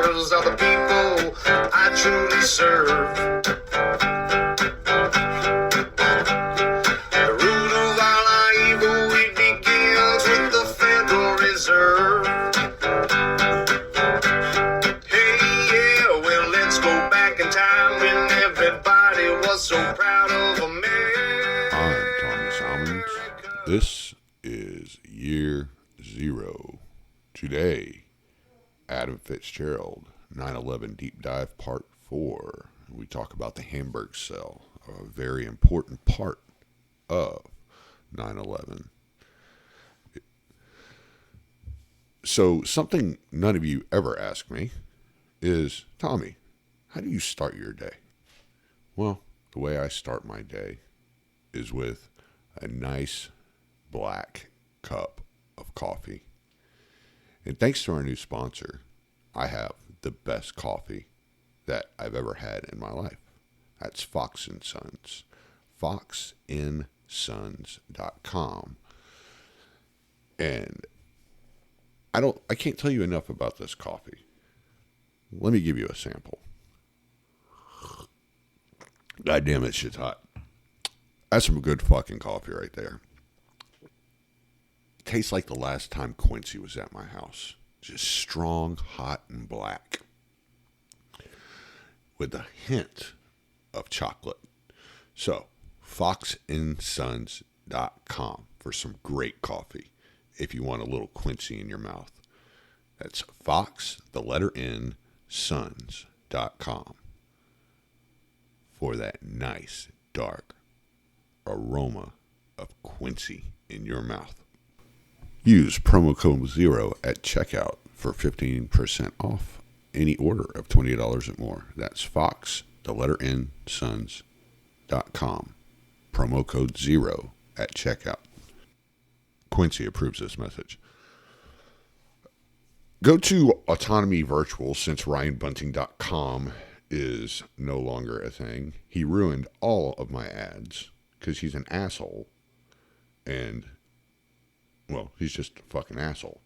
hijackers are the people I truly serve. The root of all our evil, it begins with the Federal Reserve. Hey, yeah, well, let's go back in time when everybody was so proud of America. I'm Tommy Salmons. This is year zero. Today, Adam Fitzgerald, 9/11 Deep Dive Part 4. We talk about the Hamburg cell, a very important part of 9/11. So, something none of you ever ask me is, Tommy, how do you start your day? Well, the way I start my day is with a nice black cup of coffee. And thanks to our new sponsor, I have the best coffee that I've ever had in my life. That's Fox & Sons. foxandsons.com. And I can't tell you enough about this coffee. Let me give you a sample. God damn it, shit's hot. That's some good fucking coffee right there. Tastes like the last time Quincy was at my house. Just strong, hot, and black. With a hint of chocolate. So, foxandsons.com for some great coffee. If you want a little Quincy in your mouth. That's Fox, the letter N, sons.com. For that nice, dark aroma of Quincy in your mouth. Use promo code 0 at checkout for 15% off any order of $20 or more. That's Fox, the letter N, sons.com. Promo code 0 at checkout. Quincy approves this message. Go to Autonomy Virtual since RyanBunting.com is no longer a thing. He ruined all of my ads because he's an asshole. And well, he's just a fucking asshole.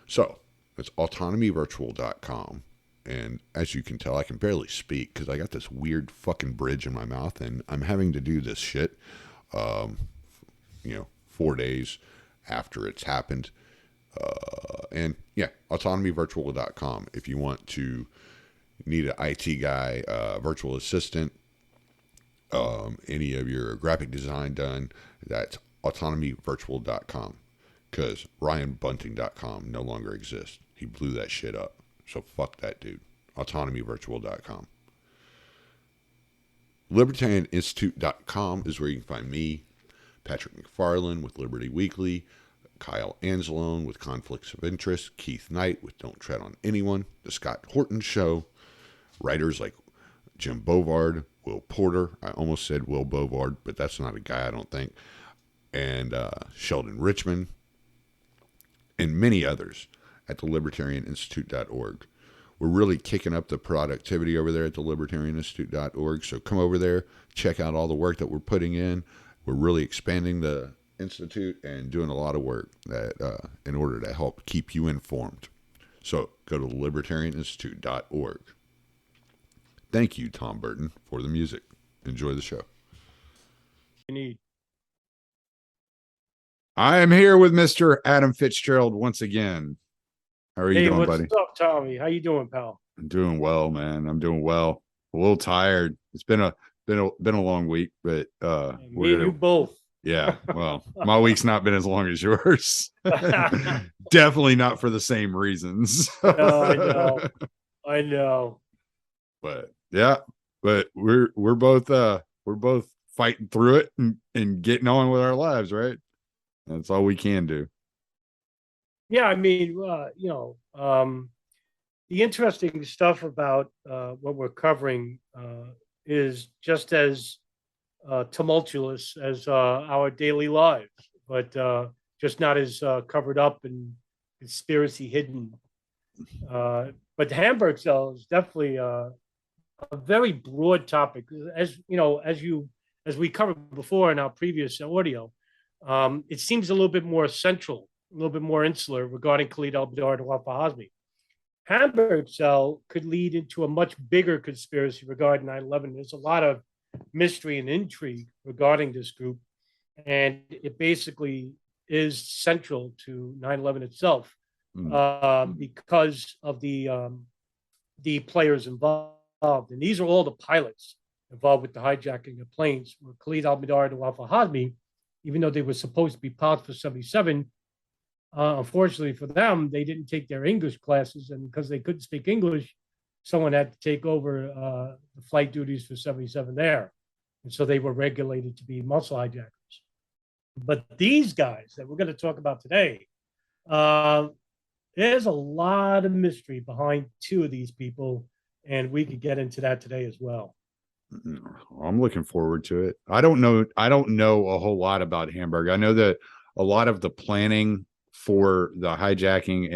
So, it's autonomyvirtual.com. And as you can tell, I can barely speak because I got this weird fucking bridge in my mouth and I'm having to do this shit, 4 days after it's happened. And yeah, autonomyvirtual.com. If you want to need an IT guy, virtual assistant, any of your graphic design done, that's autonomyvirtual.com. Because RyanBunting.com no longer exists. He blew that shit up. So fuck that dude. AutonomyVirtual.com. Libertarian Institute.com is where you can find me, Patrick McFarlane with Liberty Weekly, Kyle Anzalone with Conflicts of Interest, Keith Knight with Don't Tread on Anyone, The Scott Horton Show, writers like Jim Bovard, Will Porter. I almost said Will Bovard, but that's not a guy, I don't think. And Sheldon Richman. And many others at the libertarianinstitute.org. We're really kicking up the productivity over there at the libertarianinstitute.org. So come over there, check out all the work that we're putting in. We're really expanding the institute and doing a lot of work that in order to help keep you informed. So go to libertarianinstitute.org. Thank you, Tom Burton, for the music. Enjoy the show. You need. I am here with Mr. Adam Fitzgerald once again. How are you doing, buddy? What's up, Tommy? How you doing, pal? I'm doing well, man. I'm doing well. A little tired. It's been a long week, but me and you both. Yeah. Well, my week's not been as long as yours. Definitely not for the same reasons. No, I know. But yeah, we're both fighting through it and getting on with our lives, right? That's all we can do. Yeah, I mean, the interesting stuff about what we're covering is just as tumultuous as our daily lives, but just not as covered up and conspiracy hidden. But the Hamburg cell is definitely a very broad topic, as you know, as we covered before in our previous audio. It seems a little bit more central, a little bit more insular regarding Khalid al-Badr and Wafaa Hazmi. Hamburg cell could lead into a much bigger conspiracy regarding 9/11. There's a lot of mystery and intrigue regarding this group, and it basically is central to 9/11 itself because of the players involved. And these are all the pilots involved with the hijacking of planes, were Khalid al-Mihdhar and Wafa Hazmi, even though they were supposed to be pilots for 77. Unfortunately for them, they didn't take their English classes, and because they couldn't speak English, someone had to take over the flight duties for 77 there. And so they were regulated to be muscle hijackers. But these guys that we're going to talk about today, there's a lot of mystery behind two of these people, and we could get into that today as well. I'm looking forward to it. I don't know a whole lot about Hamburg. I know that a lot of the planning for the hijacking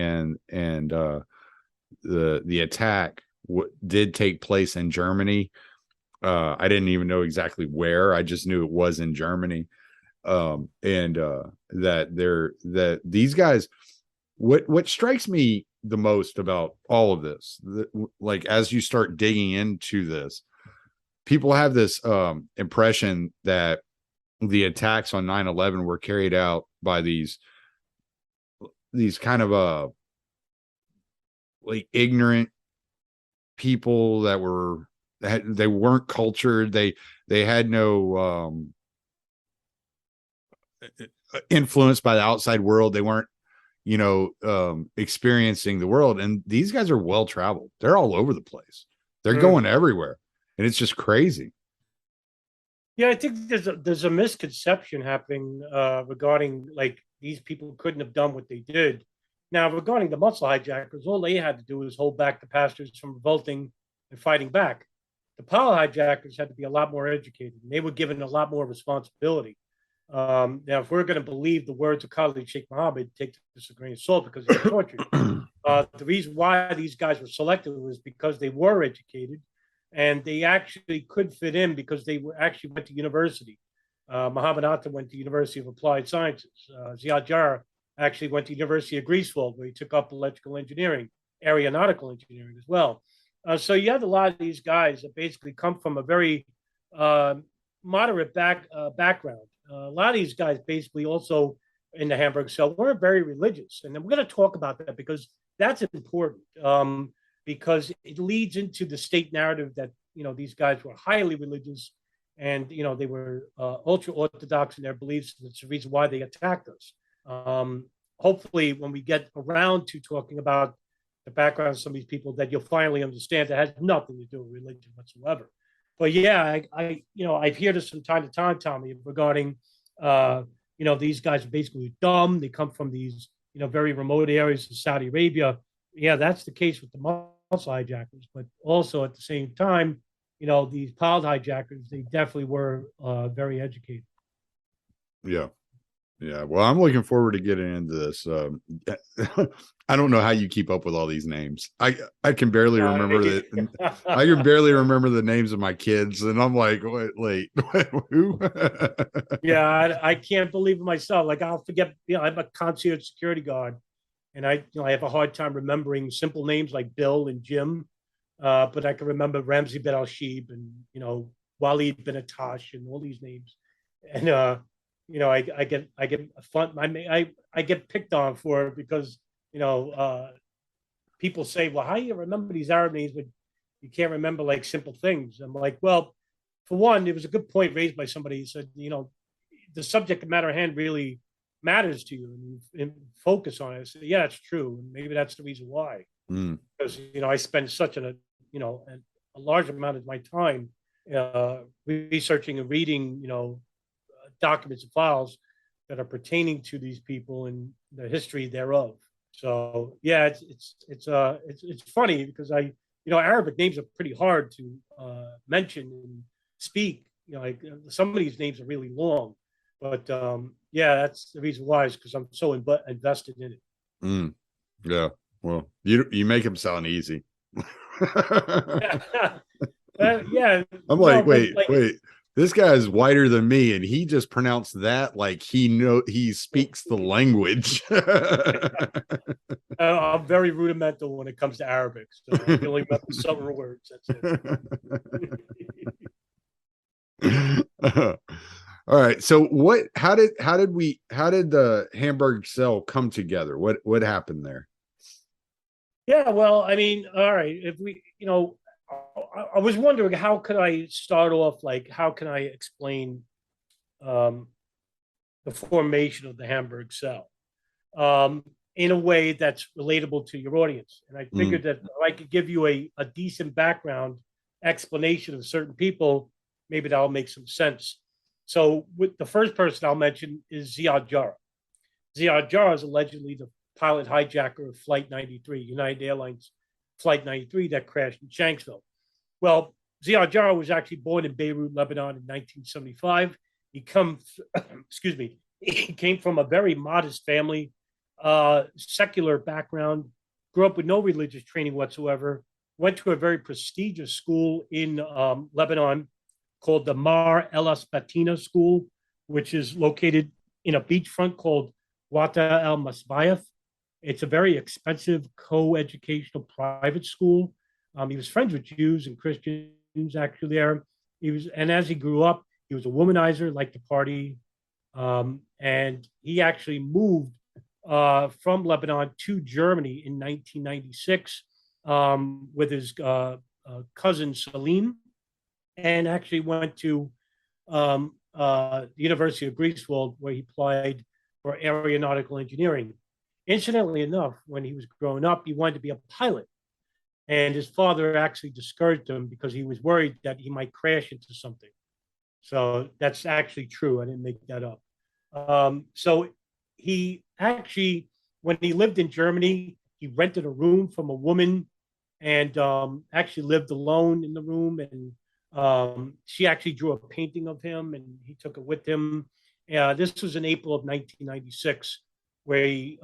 and the attack did take place in Germany. I didn't even know exactly where. I just knew it was in Germany. That these guys, what strikes me the most about all of this, like as you start digging into this, people have this impression that the attacks on 9/11 were carried out by these kind of like ignorant people that they weren't cultured. They had no influenced by the outside world. They weren't, experiencing the world. And these guys are well traveled. They're all over the place. They're going everywhere, and it's just crazy. Yeah, I think there's a misconception happening regarding like these people couldn't have done what they did. Now, regarding the muscle hijackers, all they had to do was hold back the pastors from revolting and fighting back. The power hijackers had to be a lot more educated, and they were given a lot more responsibility. Now, if we're going to believe the words of Khalid Sheikh Mohammed, take this with a grain of salt because they were tortured. The reason why these guys were selected was because they were educated, and they actually could fit in because they actually went to university. Muhammad Atta went to University of Applied Sciences. Ziad Jarrah actually went to University of Greifswald, where he took up electrical engineering, aeronautical engineering as well. So you have a lot of these guys that basically come from a very moderate background. A lot of these guys basically also in the Hamburg cell weren't very religious. And then we're going to talk about that because that's important because it leads into the state narrative that, these guys were highly religious and, they were ultra orthodox in their beliefs. That's the reason why they attacked us. Hopefully, when we get around to talking about the background of some of these people, that you'll finally understand that has nothing to do with religion whatsoever. But yeah, I've heard this from time to time, Tommy, regarding, these guys are basically dumb. They come from these, very remote areas of Saudi Arabia. Yeah, that's the case with the muscle hijackers. But also at the same time, these pilot hijackers, they definitely were very educated. Yeah. Yeah. Well, I'm looking forward to getting into this. I don't know how you keep up with all these names. I can barely remember that. I can barely remember the names of my kids. And I'm like, wait, who? Yeah. I can't believe it myself. Like I'll forget, I'm a concierge security guard and I have a hard time remembering simple names like Bill and Jim. But I can remember Ramzi Ben Al-Shib and, Walid Ben Atash and all these names. And, I get fun. I get picked on for it because people say, "Well, how do you remember these Arab names, but you can't remember like simple things?" I'm like, well, for one, it was a good point raised by somebody. He said, the subject matter at hand really matters to you, and focus on it. I said, yeah, it's true, and maybe that's the reason why. Because I spend such a large amount of my time researching and reading, documents and files that are pertaining to these people and the history thereof. So yeah, it's funny because Arabic names are pretty hard to mention and speak. Like some of these names are really long, but yeah, that's the reason why is because I'm so invested in it. Yeah. Well, you make them sound easy. Yeah. I'm like, wait. this guy is whiter than me, and he just pronounced that like he speaks the language. I'm very rudimental when it comes to Arabic, so I can only remember some words. That's it. All right. So how did the Hamburg cell come together? What happened there? Yeah, well, I mean, all right. If we, I was wondering how could I start off, like, how can I explain the formation of the Hamburg cell in a way that's relatable to your audience. And I figured that if I could give you a decent background explanation of certain people, maybe that'll make some sense. So with the first person I'll mention is Ziad Jarrah. Ziad Jarrah is allegedly the pilot hijacker of Flight 93, United Airlines Flight 93 that crashed in Shanksville. Well, Ziad Jarrah was actually born in Beirut, Lebanon in 1975. He came from a very modest family, secular background, grew up with no religious training whatsoever, went to a very prestigious school in Lebanon called the Mar El Asbatina School, which is located in a beachfront called Wata El Masbayef. It's a very expensive co-educational private school. He was friends with Jews and Christians actually there. And as he grew up, he was a womanizer, liked to party, and he actually moved from Lebanon to Germany in 1996 with his cousin Salim, and actually went to the University of Greifswald, where he applied for aeronautical engineering. Incidentally enough, when he was growing up, he wanted to be a pilot. And his father actually discouraged him because he was worried that he might crash into something. So that's actually true. I didn't make that up. So he actually, when he lived in Germany, he rented a room from a woman and actually lived alone in the room. And she actually drew a painting of him and he took it with him. This was in April of 1996, where he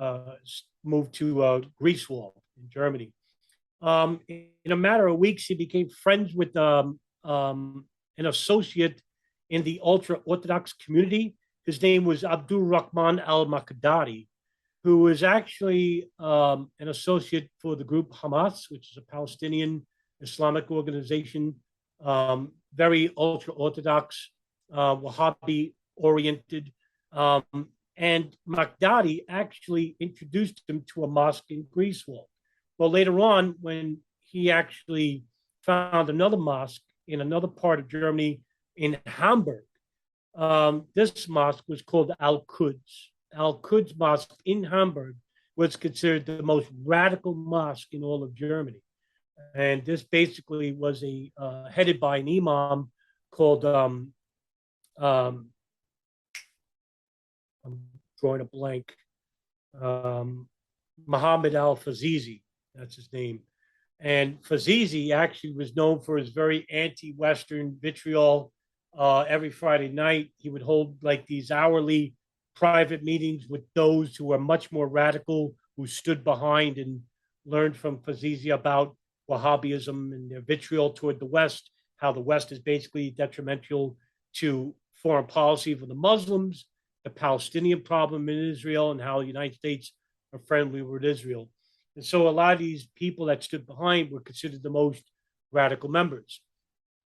moved to Greifswald in Germany. In a matter of weeks, he became friends with an associate in the ultra-Orthodox community. His name was Abdul Rahman al-Makdadi, who was actually an associate for the group Hamas, which is a Palestinian Islamic organization, very ultra-Orthodox, Wahhabi-oriented. And Makdadi actually introduced him to a mosque in Greifswald. Well, later on, when he actually found another mosque in another part of Germany in Hamburg, this mosque was called Al-Quds. Al-Quds Mosque in Hamburg was considered the most radical mosque in all of Germany. And this basically was headed by an imam called, I'm drawing a blank, Muhammad al-Fazizi. That's his name. And Fazizi actually was known for his very anti-Western vitriol. Every Friday night, he would hold like these hourly private meetings with those who were much more radical, who stood behind and learned from Fazizi about Wahhabism and their vitriol toward the West, how the West is basically detrimental to foreign policy for the Muslims, the Palestinian problem in Israel, and how the United States are friendly with Israel. And so a lot of these people that stood behind were considered the most radical members.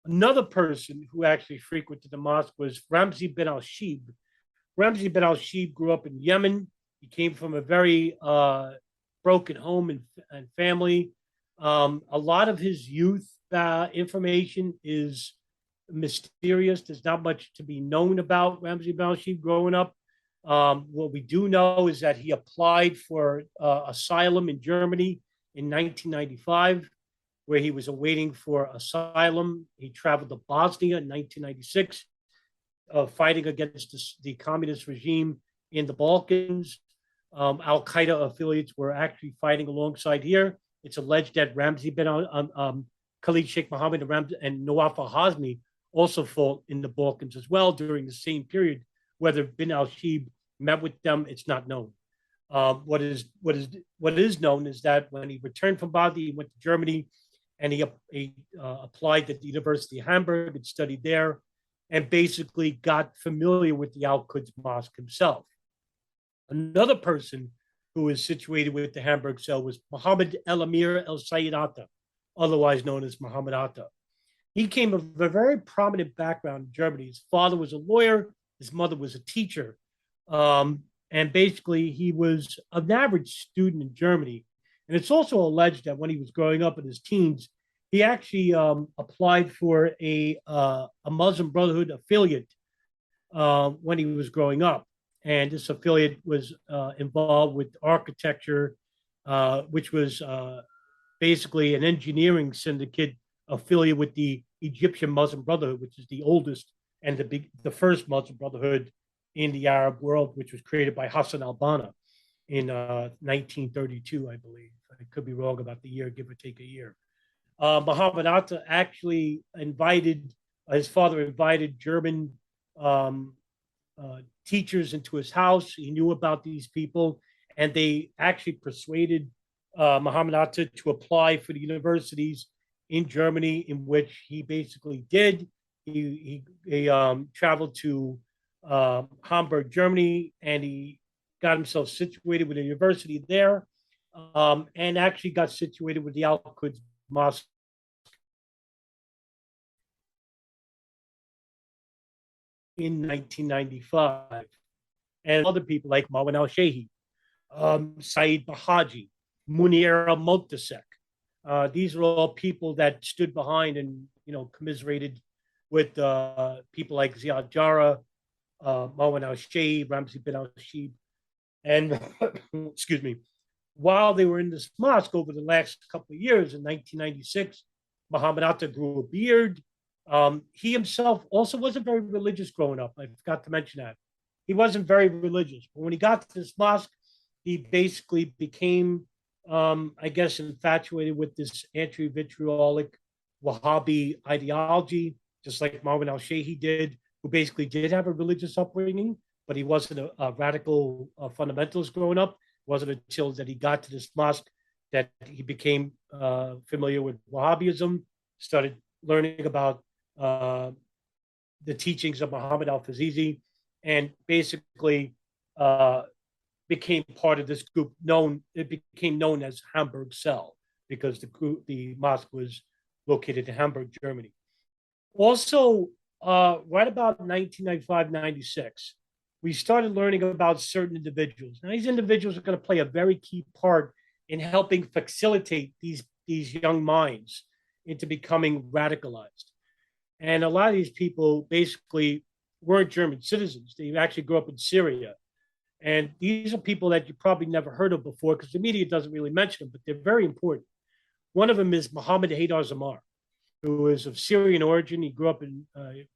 Another person who actually frequented the mosque was Ramzi bin al-Shib. Ramzi bin al-Shib grew up in Yemen. He came from a very broken home and family. A lot of his youth information is mysterious. There's not much to be known about Ramzi bin al-Shib growing up. What we do know is that he applied for asylum in Germany in 1995, where he was awaiting for asylum. He traveled to Bosnia in 1996, fighting against the communist regime in the Balkans. Al-Qaeda affiliates were actually fighting alongside here. It's alleged that Ramzi bin Khalid Sheikh Mohammed and Nawaf al-Hazmi also fought in the Balkans as well during the same period. Whether bin al-Shib met with them, it's not known. What is known is that when he returned from Bosnia, he went to Germany and he applied at the University of Hamburg and studied there. and basically got familiar with the Al-Quds Mosque himself. Another person who was situated with the Hamburg cell was Muhammad El Amir El Sayed Atta, otherwise known as Muhammad Atta. He came of a very prominent background in Germany. His father was a lawyer, his mother was a teacher. And basically, he was an average student in Germany. And it's also alleged that when he was growing up in his teens, he actually applied for a Muslim Brotherhood affiliate when he was growing up. And this affiliate was involved with architecture, which was basically an engineering syndicate affiliated with the Egyptian Muslim Brotherhood, which is the oldest and the first Muslim Brotherhood in the Arab world, which was created by Hassan al-Banna in 1932, I believe. I could be wrong about the year, give or take a year. Muhammad Atta actually his father invited German teachers into his house. He knew about these people, and they actually persuaded Muhammad Atta to apply for the universities in Germany, in which he basically did. He traveled to Hamburg, Germany, and he got himself situated with a university there, and actually got situated with the Al-Quds Mosque in 1995. And other people like Marwan al-Shehi, Saeed Bahaji, Munir al-Multasek. These are all people that stood behind and commiserated with people like Ziad Jarrah, Marwan al-Shehi, Ramzi bin al-Shib, and excuse me. While they were in this mosque over the last couple of years, in 1996, Muhammad Atta grew a beard. He himself also wasn't very religious growing up. I forgot to mention that. He wasn't very religious. But when he got to this mosque, he basically became, I guess, infatuated with this anti-vitriolic Wahhabi ideology, just like Marwan al-Shehi did, who basically did have a religious upbringing, but he wasn't a radical fundamentalist growing up. It wasn't until that he got to this mosque that he became familiar with Wahhabism, started learning about the teachings of Muhammad al-Fazizi, and basically became part of this group it became known as Hamburg Cell, because the mosque was located in Hamburg, Germany. Also, right about 1995-96, we started learning about certain individuals. Now, these individuals are going to play a very key part in helping facilitate these young minds into becoming radicalized. And a lot of these people basically weren't German citizens. They actually grew up in Syria. And these are people that you probably never heard of before, because the media doesn't really mention them, but they're very important. One of them is Mohammed Haydar Zamar, who is of Syrian origin. He grew up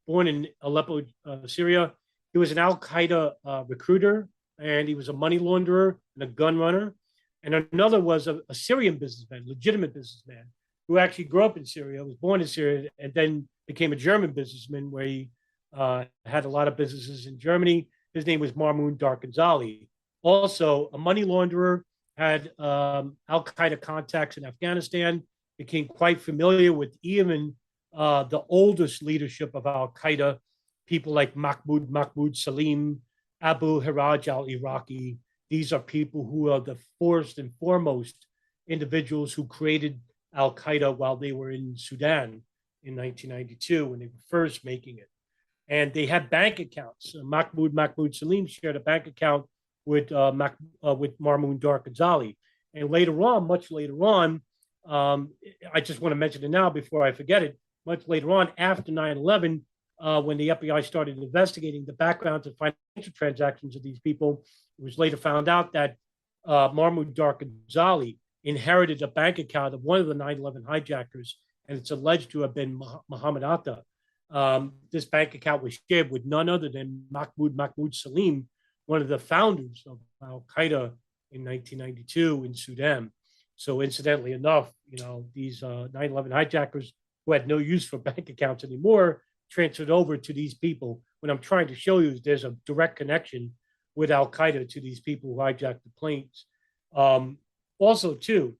born in Aleppo, Syria. He was an Al-Qaeda recruiter, and he was a money launderer and a gun runner. And another was a Syrian businessman, legitimate businessman, who actually grew up in Syria, was born in Syria, and then became a German businessman, where he had a lot of businesses in Germany. His name was Marmoon Darkazali. Also a money launderer, had Al-Qaeda contacts in Afghanistan, became quite familiar with even the oldest leadership of Al-Qaeda, people like Mahmoud Salim, Abu Hiraj al-Iraqi. These are people who are the first and foremost individuals who created Al-Qaeda while they were in Sudan in 1992, when they were first making it. And they had bank accounts. Mahmoud Salim shared a bank account with Marmoon Darkazali. And later on, much later on, I just want to mention it now before I forget it, much later on, after 9/11, when the FBI started investigating the backgrounds and financial transactions of these people, it was later found out that Marmoon Darkazali inherited a bank account of one of the 9/11 hijackers, and it's alleged to have been Muhammad Atta. This bank account was shared with none other than Mahmoud Salim, one of the founders of Al-Qaeda in 1992 in Sudan. So incidentally enough, these 9/11 hijackers who had no use for bank accounts anymore transferred over to these people. What I'm trying to show you is there's a direct connection with Al-Qaeda to these people who hijacked the planes. Also, too,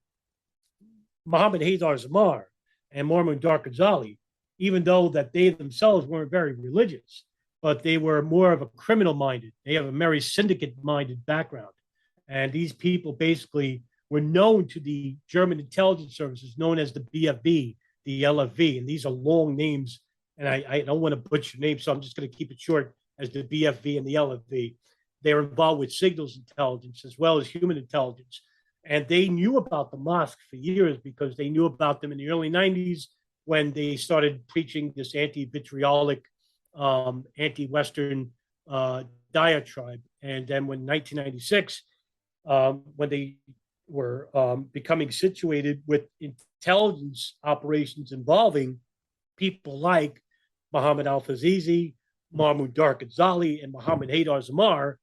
Mohammed Haydar Zamar and Marmoon Darkazali even though that they themselves weren't very religious, but they were more of a criminal minded. They have a very syndicate minded background. And these people basically were known to the German intelligence services, known as the BFV, the LFV. And these are long names. And I don't want to butcher names, so I'm just going to keep it short as the BFV and the LFV. They're involved with signals intelligence as well as human intelligence. And they knew about the mosque for years because they knew about them in the early 90s when they started preaching this anti-vitriolic, anti-Western diatribe. And then when 1996, when they were becoming situated with intelligence operations involving people like Mohammed Al-Fazizi, Mahmoud Dark-Ghazali, and Mohammed Haydar Zamar,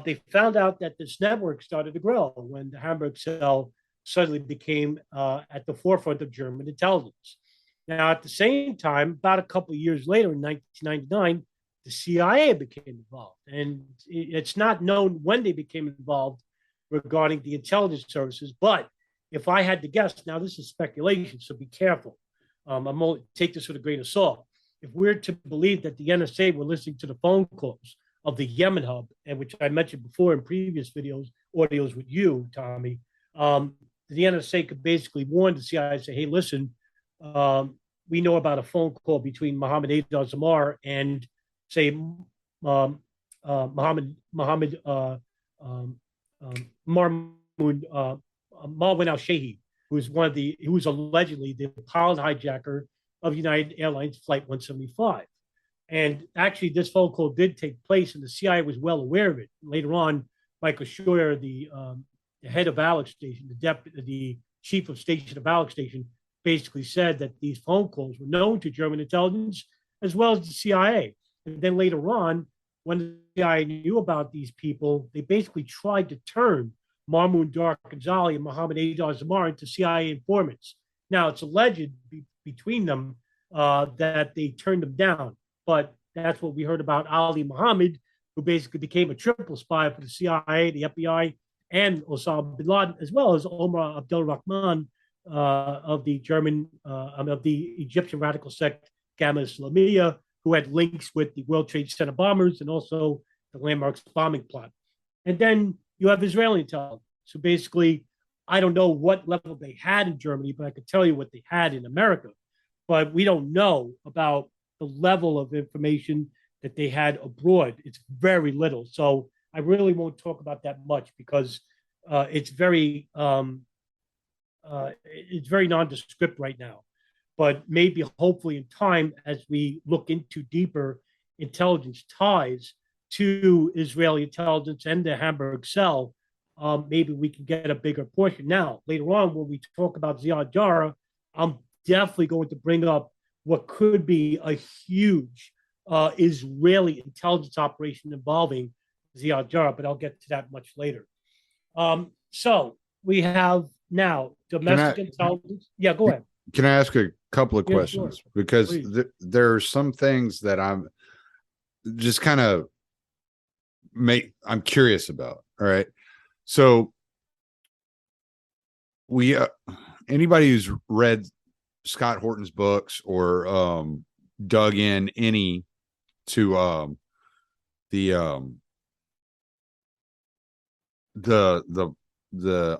they found out that this network started to grow when the Hamburg cell suddenly became at the forefront of German intelligence. Now, at the same time, about a couple of years later, in 1999, the CIA became involved. And it's not known when they became involved regarding the intelligence services. But if I had to guess, now this is speculation, so be careful. I'm only take this with a grain of salt. If we're to believe that the NSA were listening to the phone calls of the Yemen hub, and which I mentioned before in previous audios with you, Tommy, the NSA could basically warn the CIA, say, hey, listen, we know about a phone call between Mohammed Haydar Zamar and, say, Mohammed Marmoud Marwan al-Shehi, who was allegedly the pilot hijacker of United Airlines Flight 175. And actually, this phone call did take place, and the CIA was well aware of it. Later on, Michael Scheuer, the head of Alex Station, the chief of station of Alex Station, basically said that these phone calls were known to German intelligence as well as the CIA. And then later on, when the CIA knew about these people, they basically tried to turn Mahmoud Dark-Ghazali and Mohammed Haydar Zamar into CIA informants. Now, it's alleged between them that they turned them down. But that's what we heard about Ali Muhammad, who basically became a triple spy for the CIA, the FBI, and Osama bin Laden, as well as Omar Abdul Rahman of the Egyptian radical sect Gamma Islamiyah, who had links with the World Trade Center bombers and also the Landmarks bombing plot. And then you have Israeli intelligence. So basically, I don't know what level they had in Germany, but I could tell you what they had in America. But we don't know about the level of information that they had abroad. It's very little. So I really won't talk about that much because it's very nondescript right now. But maybe hopefully in time, as we look into deeper intelligence ties to Israeli intelligence and the Hamburg cell, maybe we can get a bigger portion. Now, later on, when we talk about Ziad Jarrah, I'm definitely going to bring up what could be a huge Israeli intelligence operation involving Ziad Jarrah, but I'll get to that much later. So we have now domestic intelligence. Yeah, go ahead. Can I ask a couple of questions? Sure. Because there are some things that I'm just kind of I'm curious about. All right. So anybody who's read Scott Horton's books or dug in any to the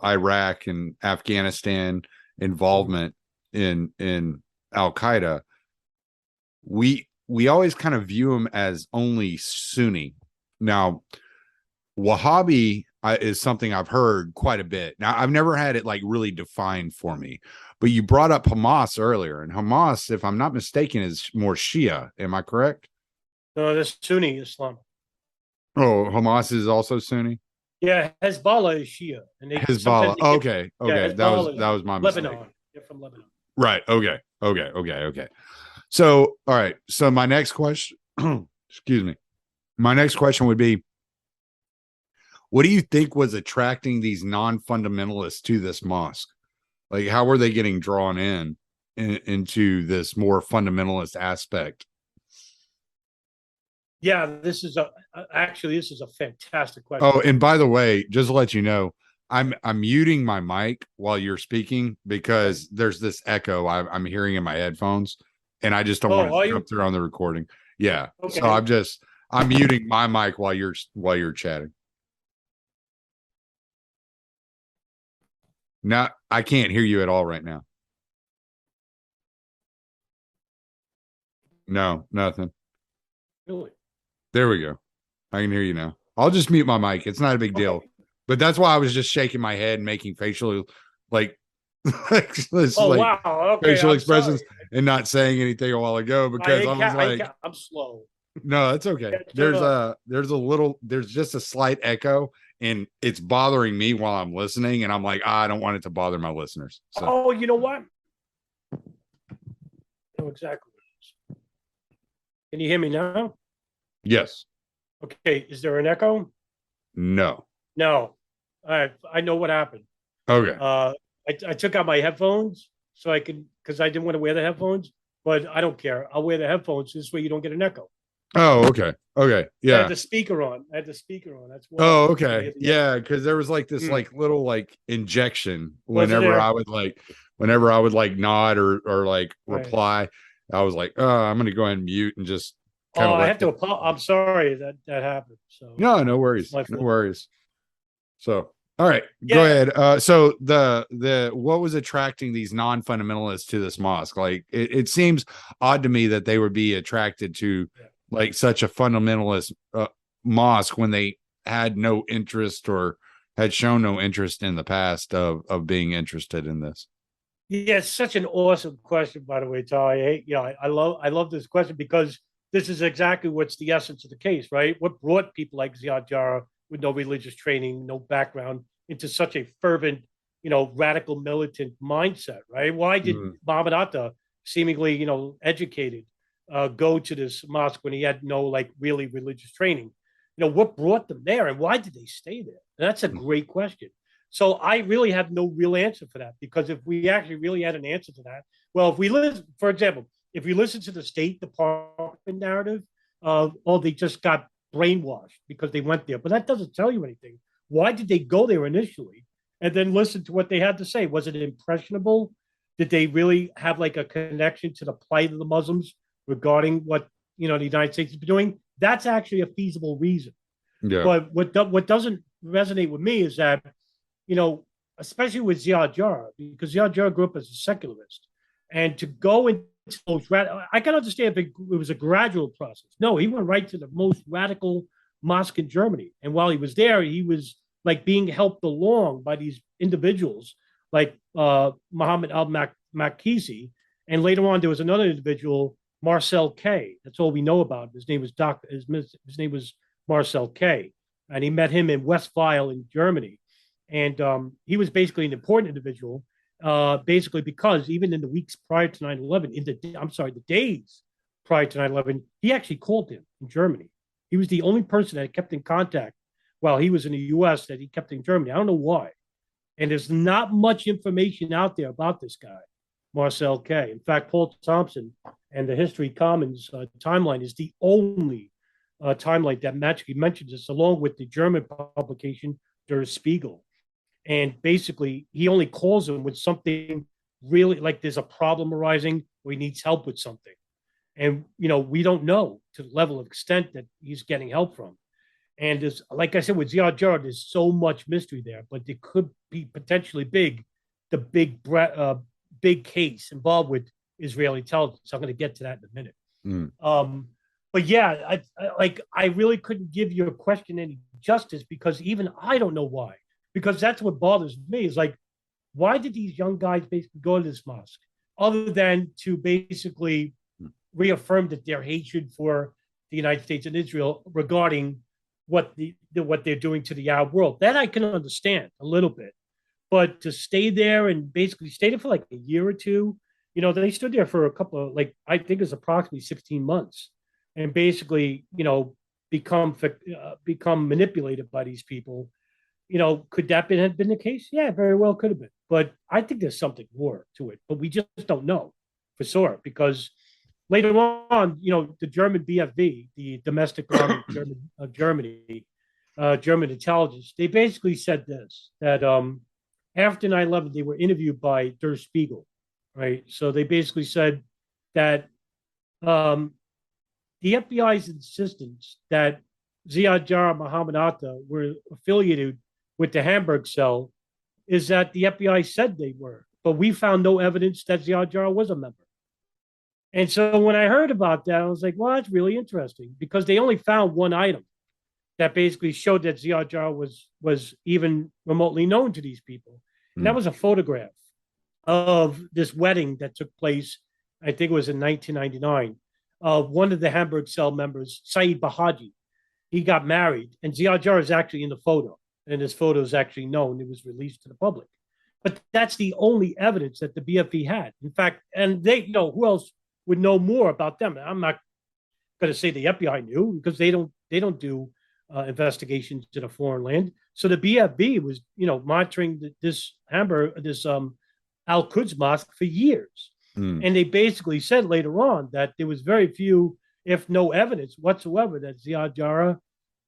Iraq and Afghanistan involvement in Al-Qaeda, we always kind of view them as only Sunni. Now, Wahhabi is something I've heard quite a bit. Now, I've never had it like really defined for me, but you brought up Hamas earlier, and Hamas, if I'm not mistaken, is more Shia. Am I correct? No, that's Sunni Islam. Oh, Hamas is also Sunni? Yeah, Hezbollah is Shia. And Hezbollah. Okay. Yeah, that was my mistake. Lebanon. They're from Lebanon. Right. Okay. So, all right. So my next question, excuse me. My next question would be, what do you think was attracting these non-fundamentalists to this mosque? Like, how were they getting drawn into this more fundamentalist aspect? Yeah, this is a fantastic question. Oh, and by the way, just to let you know, I'm muting my mic while you're speaking because there's this echo I'm hearing in my headphones. and I just don't Oh, want are to you? jump through on the recording. Yeah. Okay. So I'm muting my mic while you're chatting. No, I can't hear you at all right now. No, nothing. Really? There we go. I can hear you now. I'll just mute my mic. It's not a big deal. Okay. But that's why I was just shaking my head and making facial like Oh, like wow. Okay. facial I'm expressions sorry. and not saying anything a while ago because I was like, I'm slow. no, that's okay. Catch There's just a slight echo and it's bothering me while I'm listening. And I'm like, I don't want it to bother my listeners. So Oh, you know what? I know exactly what it is. Can you hear me now? yes, Okay. Is there an echo? no. No. I know what happened. Okay. I took out my headphones so I could, because I didn't want to wear the headphones, but I don't care. I'll wear the headphones this way you don't get an echo. Oh, okay. Okay. I Yeah. had the speaker on. That's why. Oh, I okay. hear the Yeah, because there was like this Mm. like little like injection Was it whenever there? I would like nod or like Right. reply, I was like, oh, I'm gonna go ahead and mute and just kind Oh, of I have to. I'm sorry that happened. So no worries. my No fault. worries. So all right, go Yeah. ahead. So the what was attracting these non-fundamentalists to this mosque? Like it seems odd to me that they would be attracted to like such a fundamentalist mosque when they had no interest or had shown no interest in the past of being interested in this. Yeah, it's such an awesome question, by the way, Ty. I love this question because this is exactly what's the essence of the case, right? What brought people like Ziad Jarrah with no religious training, no background, into such a fervent, radical militant mindset, right? Why did Muhammad Atta, seemingly, educated, go to this mosque when he had no like really religious training? What brought them there, and why did they stay there? And that's a great question. So I really have no real answer for that, because if we actually really had an answer to that, well, if we listen, for example, if we listen to the State Department narrative of, oh, they just got brainwashed because they went there, but that doesn't tell you anything. Why did they go there initially? And then listen to what they had to say. Was it impressionable? Did they really have like a connection to the plight of the Muslims regarding what the United States has been doing? That's actually a feasible reason. Yeah. But what doesn't resonate with me is that, especially with Ziad Jarrah, because Ziad Jarrah grew up as a secularist, and to go into those I can understand if it was a gradual process. No, he went right to the most radical mosque in Germany, and while he was there, he was like being helped along by these individuals like Muhammad al-Makisi, and later on there was another individual, Marcel K. That's all we know about him. His name was His name was Marcel K. And he met him in Westphal in Germany. And he was basically an important individual, basically because even in the weeks prior to 9/11, the days prior to 9/11, he actually called him in Germany. He was the only person that kept in contact while he was in the U.S. that he kept in Germany. I don't know why. And there's not much information out there about this guy, Marcel K. In fact, Paul Thompson and the History Commons timeline is the only timeline that magically mentions this, along with the German publication Der Spiegel. And basically, he only calls him when something really, like there's a problem arising or he needs help with something. And, we don't know to the level of extent that he's getting help from. And there's, like I said, with Ziad Jarrah, there's so much mystery there, but it could be potentially the big case involved with Israeli intelligence. I'm going to get to that in a minute. But yeah, I really couldn't give your question any justice, because even I don't know why. Because that's what bothers me, is like, why did these young guys basically go to this mosque, other than to basically reaffirm that their hatred for the United States and Israel regarding what they're doing to the Arab world? That I can understand a little bit, but to stay there and basically stay there for like a year or two, they stood there for a couple of, like, I think it's approximately 16 months, and basically, become manipulated by these people. Could that have been the case? Yeah, very well could have been. But I think there's something more to it, but we just don't know for sure, because later on, the German BFV, the domestic army of Germany, German intelligence, they basically said this, that after 9/11, they were interviewed by Der Spiegel, right? So they basically said that The FBI's insistence that Ziad Jarrah and Muhammad Atta were affiliated with the Hamburg cell is that the FBI said they were, but we found no evidence that Ziad Jarrah was a member. And so when I heard about that, I was like, well, that's really interesting because they only found one item that basically showed that Ziad Jarrah was even remotely known to these people. And that was a photograph of this wedding that took place, I think it was in 1999, of one of the Hamburg cell members, Saeed Bahaji. He got married, and Ziad Jarrah is actually in the photo, and this photo is actually known. It was released to the public. But that's the only evidence that the BFE had. In fact, and they, who else would know more about them? I'm not going to say the FBI knew because they don't do investigations in a foreign land. So the BFB was, monitoring this Al-Quds Mosque for years. And they basically said later on that there was very few, if no evidence whatsoever, that Ziad Jarrah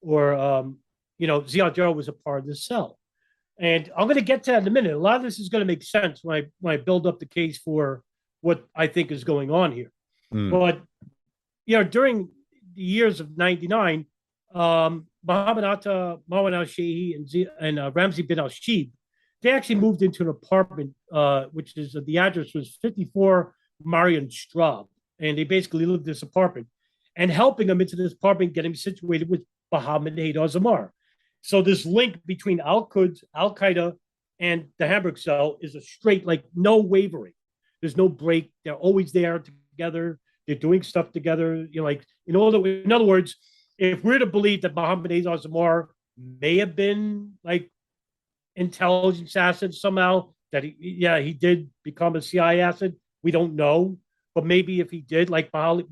or, Ziad Jarrah was a part of the cell. And I'm going to get to that in a minute. A lot of this is going to make sense when I build up the case for what I think is going on here. But, during the years of 99, Muhammad Atta, Marwan al-Shehi, and Ramzi bin al-Shib, they actually moved into an apartment, which is the address was 54 Marion Straub. And they basically lived in this apartment and helping them into this apartment, getting situated with Mohammed Haydar Zamar. So this link between Al-Quds, Al-Qaeda, and the Hamburg cell is a straight, no wavering. There's no break. They're always there together. They're doing stuff together. In other words, if we're to believe that Mohammed Haydar Zamar may have been intelligence asset somehow, that he did become a CIA asset, we don't know. But maybe if he did, like Ali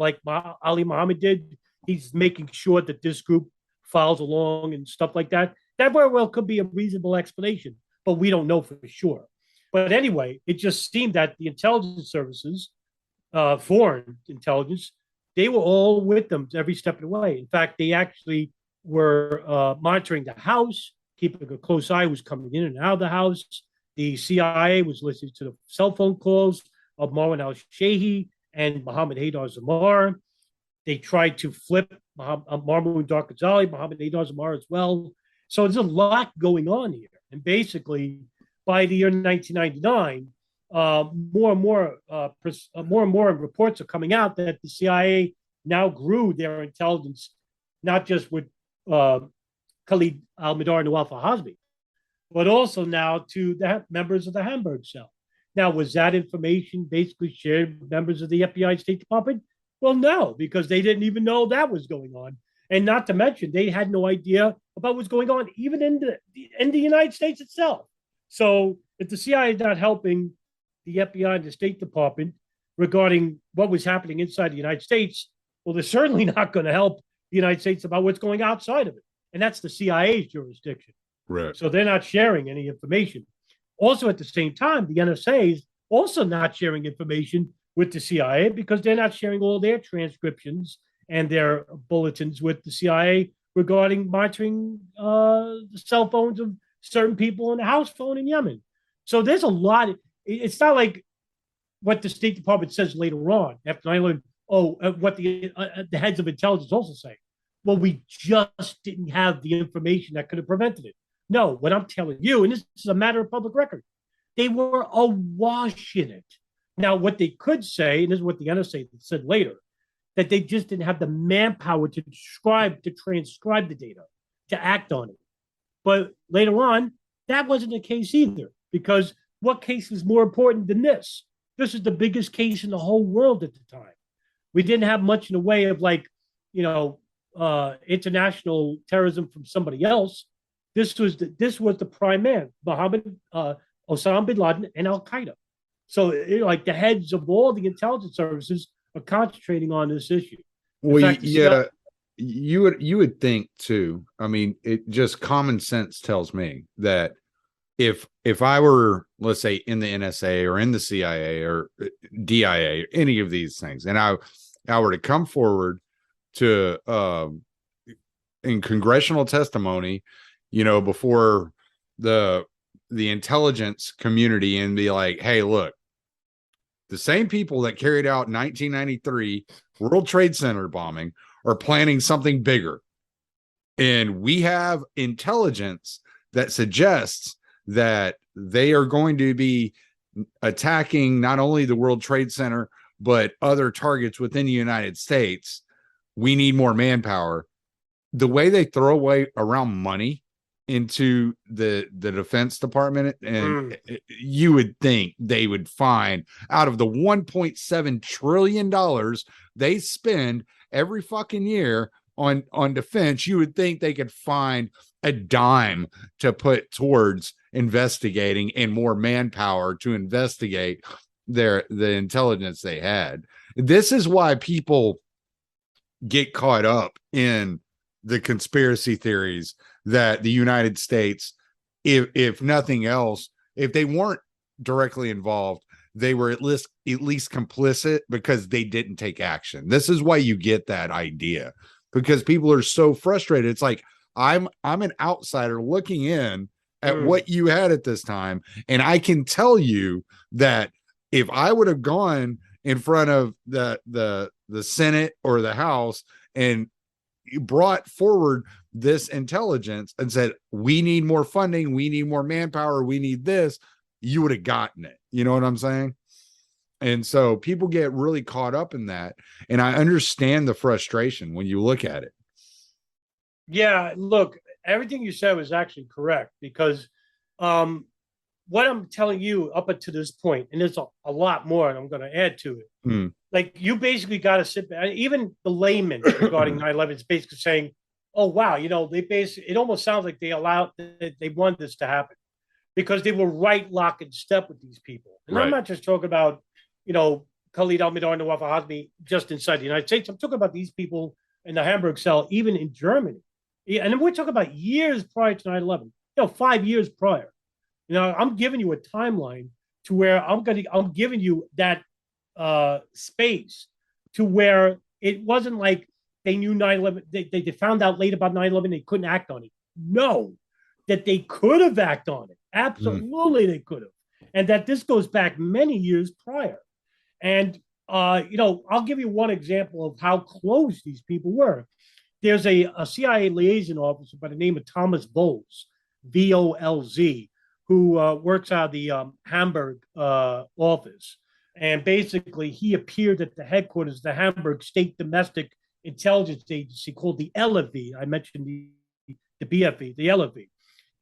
Muhammad did, he's making sure that this group follows along and stuff like that. That very well could be a reasonable explanation, but we don't know for sure. But anyway, it just seemed that the intelligence services, foreign intelligence, they were all with them every step of the way. In fact, they actually were monitoring the house, keeping a close eye who's coming in and out of the house. The CIA was listening to the cell phone calls of Marwan al-Shehi and Mohammed Haydar Zamar. They tried to flip Marmoon Darkazali, Mohammed Haydar Zamar as well. So there's a lot going on here. And basically, by the year 1999, more and more reports are coming out that the CIA now grew their intelligence, not just with Khalid al-Midar and Nawaf al-Hazmi, but also now to the members of the Hamburg cell. Now, was that information basically shared with members of the FBI State Department? Well, no, because they didn't even know that was going on. And not to mention, they had no idea about what's going on even in the United States itself. So if the CIA is not helping the FBI and the State Department regarding what was happening inside the United States, well, they're certainly not going to help the United States about what's going outside of it. And that's the CIA's jurisdiction. Right. So they're not sharing any information. Also, at the same time, the NSA is also not sharing information with the CIA because they're not sharing all their transcriptions and their bulletins with the CIA regarding monitoring the cell phones of certain people on the house phone in Yemen. So there's a lot. It's not like what the State Department says later on after 9/11. What the heads of intelligence also say. Well, we just didn't have the information that could have prevented it. No, what I'm telling you, and this is a matter of public record, they were awash in it. Now, what they could say, and this is what the NSA said later, that they just didn't have the manpower to transcribe the data, to act on it. But later on, that wasn't the case either, because what case is more important than this? This is the biggest case in the whole world at the time. We didn't have much in the way of international terrorism from somebody else. This was the prime man, Osama bin Laden and Al Qaeda. So, the heads of all the intelligence services are concentrating on this issue. Well, you would think too. I mean, it just common sense tells me that if I were, let's say, in the NSA or in the CIA or DIA, any of these things, and I were to come forward to in congressional testimony, before the intelligence community and be like, hey, look, the same people that carried out 1993 World Trade Center bombing or planning something bigger. And we have intelligence that suggests that they are going to be attacking not only the World Trade Center, but other targets within the United States. We need more manpower. The way they throw away around money into the Defense Department, and you would think they would find, out of the $1.7 trillion they spend every fucking year on defense, you would think they could find a dime to put towards investigating and more manpower to investigate the intelligence they had. This is why people get caught up in the conspiracy theories that the United States, if nothing else, if they weren't directly involved, they were at least complicit because they didn't take action. This is why you get that idea, because people are so frustrated. It's like, I'm an outsider looking in at what you had at this time, and I can tell you that if I would have gone in front of the Senate or the House and brought forward this intelligence and said, we need more funding, we need more manpower, we need this, you would have gotten it. You know what I'm saying? And so people get really caught up in that. And I understand the frustration when you look at it. Yeah, look, everything you said was actually correct, because what I'm telling you up until this point, and there's a lot more, and I'm going to add to it. Like, you basically got to sit back. Even the layman regarding 9/11 is basically saying, "Oh wow, it almost sounds like they wanted this to happen because they were right lock and step with these people." And I'm not just talking about Khalid al-Mihdhar, Nawaf al-Hazmi just inside the United States. I'm talking about these people in the Hamburg cell, even in Germany. And then we're talking about years prior to 9/11. 5 years prior. I'm giving you a timeline to where I'm giving you that space to where it wasn't like they knew 9/11. They found out late about 9/11. They couldn't act on it. No, that they could have acted on it. Absolutely, they could have. And that this goes back many years prior. And, I'll give you one example of how close these people were. There's a CIA liaison officer by the name of Thomas Volz, Volz, who works out of the Hamburg office. And basically, he appeared at the headquarters of the Hamburg State Domestic Intelligence Agency called the LFV. I mentioned the BFE, the LFV.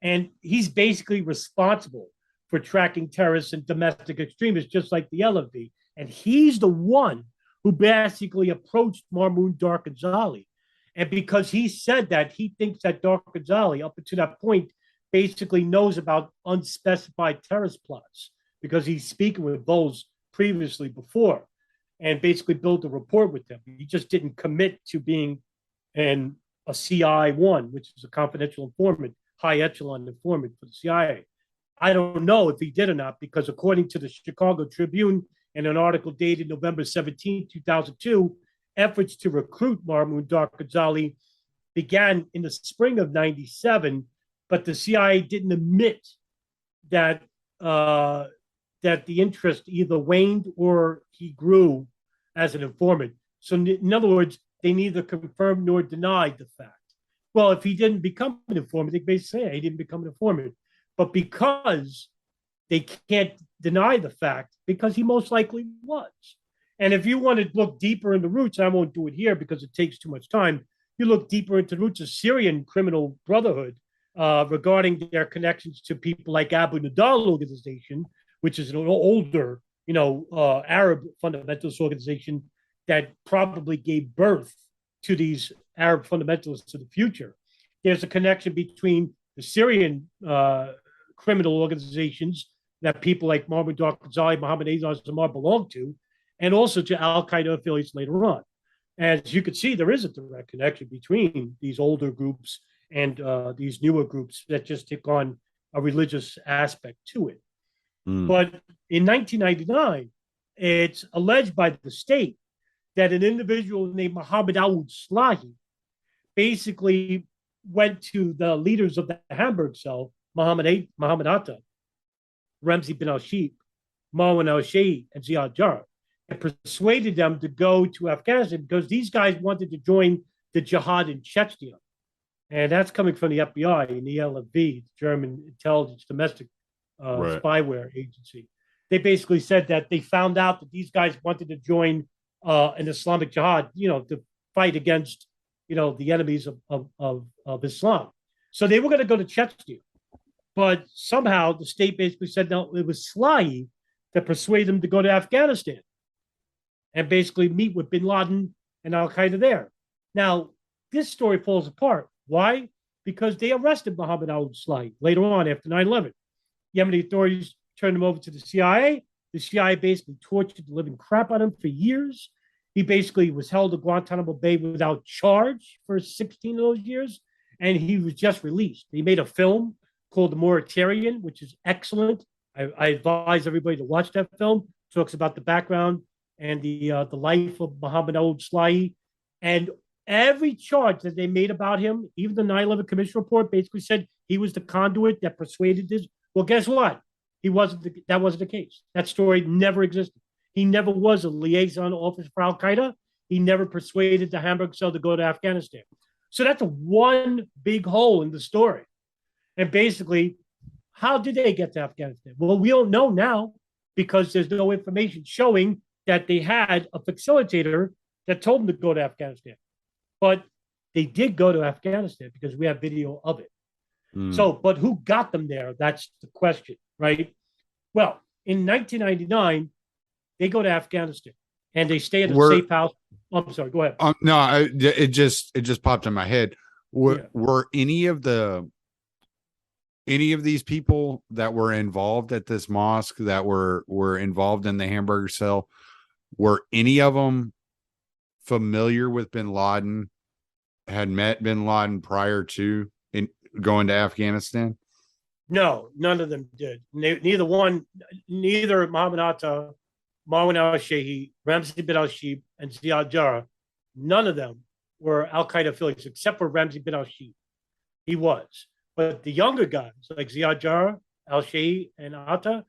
And he's basically responsible for tracking terrorists and domestic extremists, just like the LFV. And he's the one who basically approached Mahmoud Darghazali. And because he said that, he thinks that Darghazali, up to that point, basically knows about unspecified terrorist plots, because he's speaking with those previously before and basically built a rapport with them. He just didn't commit to being a CI1, which is a confidential informant, high echelon informant for the CIA. I don't know if he did or not, because according to the Chicago Tribune, in an article dated November 17, 2002, efforts to recruit Mahmoud Darghazali began in the spring of 97, but the CIA didn't admit that that the interest either waned or he grew as an informant. So in other words, they neither confirmed nor denied the fact. Well, if he didn't become an informant, they basically say he didn't become an informant. But because they can't deny the fact, because he most likely was. And if you want to look deeper in the roots, I won't do it here because it takes too much time. You look deeper into the roots of Syrian criminal brotherhood regarding their connections to people like Abu Nidal organization, which is an older, Arab fundamentalist organization that probably gave birth to these Arab fundamentalists of the future. There's a connection between the Syrian criminal organizations that people like Muhammad Darghazali, Mohammed Azar belong to, and also to Al-Qaeda affiliates later on. As you can see, there is a direct connection between these older groups and these newer groups that just take on a religious aspect to it. But in 1999, it's alleged by the state that an individual named Mohammed al-Slahi basically went to the leaders of the Hamburg cell, Mohammed Atta, Ramzi bin al-Sheikh, Marwan al-Shehhi, and Ziad Jarrah, and persuaded them to go to Afghanistan because these guys wanted to join the jihad in Chechnya. And that's coming from the FBI and the LFV, the German intelligence domestic Right. spyware agency. They basically said that they found out that these guys wanted to join an Islamic jihad, to fight against, the enemies of Islam. So they were going to go to Chechnya. But somehow the state basically said, no, it was Slahi that persuaded them to go to Afghanistan and basically meet with bin Laden and Al Qaeda there. Now, this story falls apart. Why? Because they arrested Mohammed al-Slahi later on after 9/11. Yemeni authorities turned him over to the CIA. The CIA basically tortured the living crap out of him for years. He basically was held at Guantanamo Bay without charge for 16 of those years, and he was just released. He made a film called The Mauritanian, which is excellent. I advise everybody to watch that film. It talks about the background and the life of Mohammed al-Slahi. And every charge that they made about him, even the 9/11 Commission report basically said he was the conduit that persuaded this. Well, guess what? That wasn't the case. That story never existed. He never was a liaison officer for Al Qaeda. He never persuaded the Hamburg cell to go to Afghanistan. So that's one big hole in the story. And basically, how did they get to Afghanistan? Well, we don't know now because there's no information showing that they had a facilitator that told them to go to Afghanistan. But they did go to Afghanistan because we have video of it. So, but who got them there? That's the question, right? Well, in 1999, they go to Afghanistan and they stay at a safe house. Oh, I'm sorry, go ahead. No, it just popped in my head. Were any of these people that were involved at this mosque that were involved in the Hamburg cell, were any of them familiar with bin Laden, had met bin Laden prior to going to Afghanistan? No, none of them did. Neither Mohammed Atta, Marwan al-Shehi, Ramzi bin al-Shib, and Ziad Jarrah, none of them were Al-Qaeda affiliates except for Ramzi bin al-Shib. He was. But the younger guys, like Ziad Jarrah, al-Shehi, and Atta,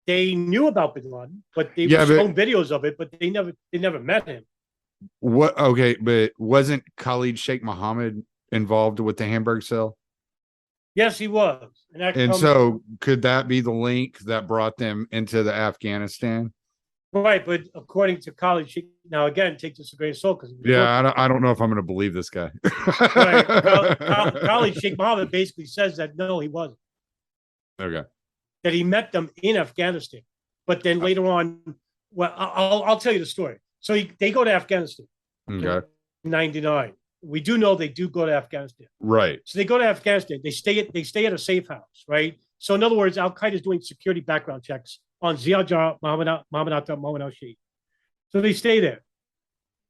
they knew about bin Laden, but they were shown videos of it, but they never met him. What? Okay, but wasn't Khalid Sheikh Mohammed involved with the Hamburg cell? Yes, he was. And so could that be the link that brought them into the Afghanistan? Right, but according to Khalid Sheikh, now again, take this a grain of salt. I don't know if I'm going to believe this guy. Right, Khalid Sheikh Mohammed basically says that no, he wasn't. Okay. That he met them in Afghanistan, but then later on, well, I'll tell you the story. So they go to Afghanistan. Okay. 99. We do know they do go to Afghanistan. Right. So they go to Afghanistan. They stay at a safe house, right? So in other words, Al Qaeda is doing security background checks on Ziad Jarrah, Mohammed Atta, Mohammed al-Sheikh. So they stay there.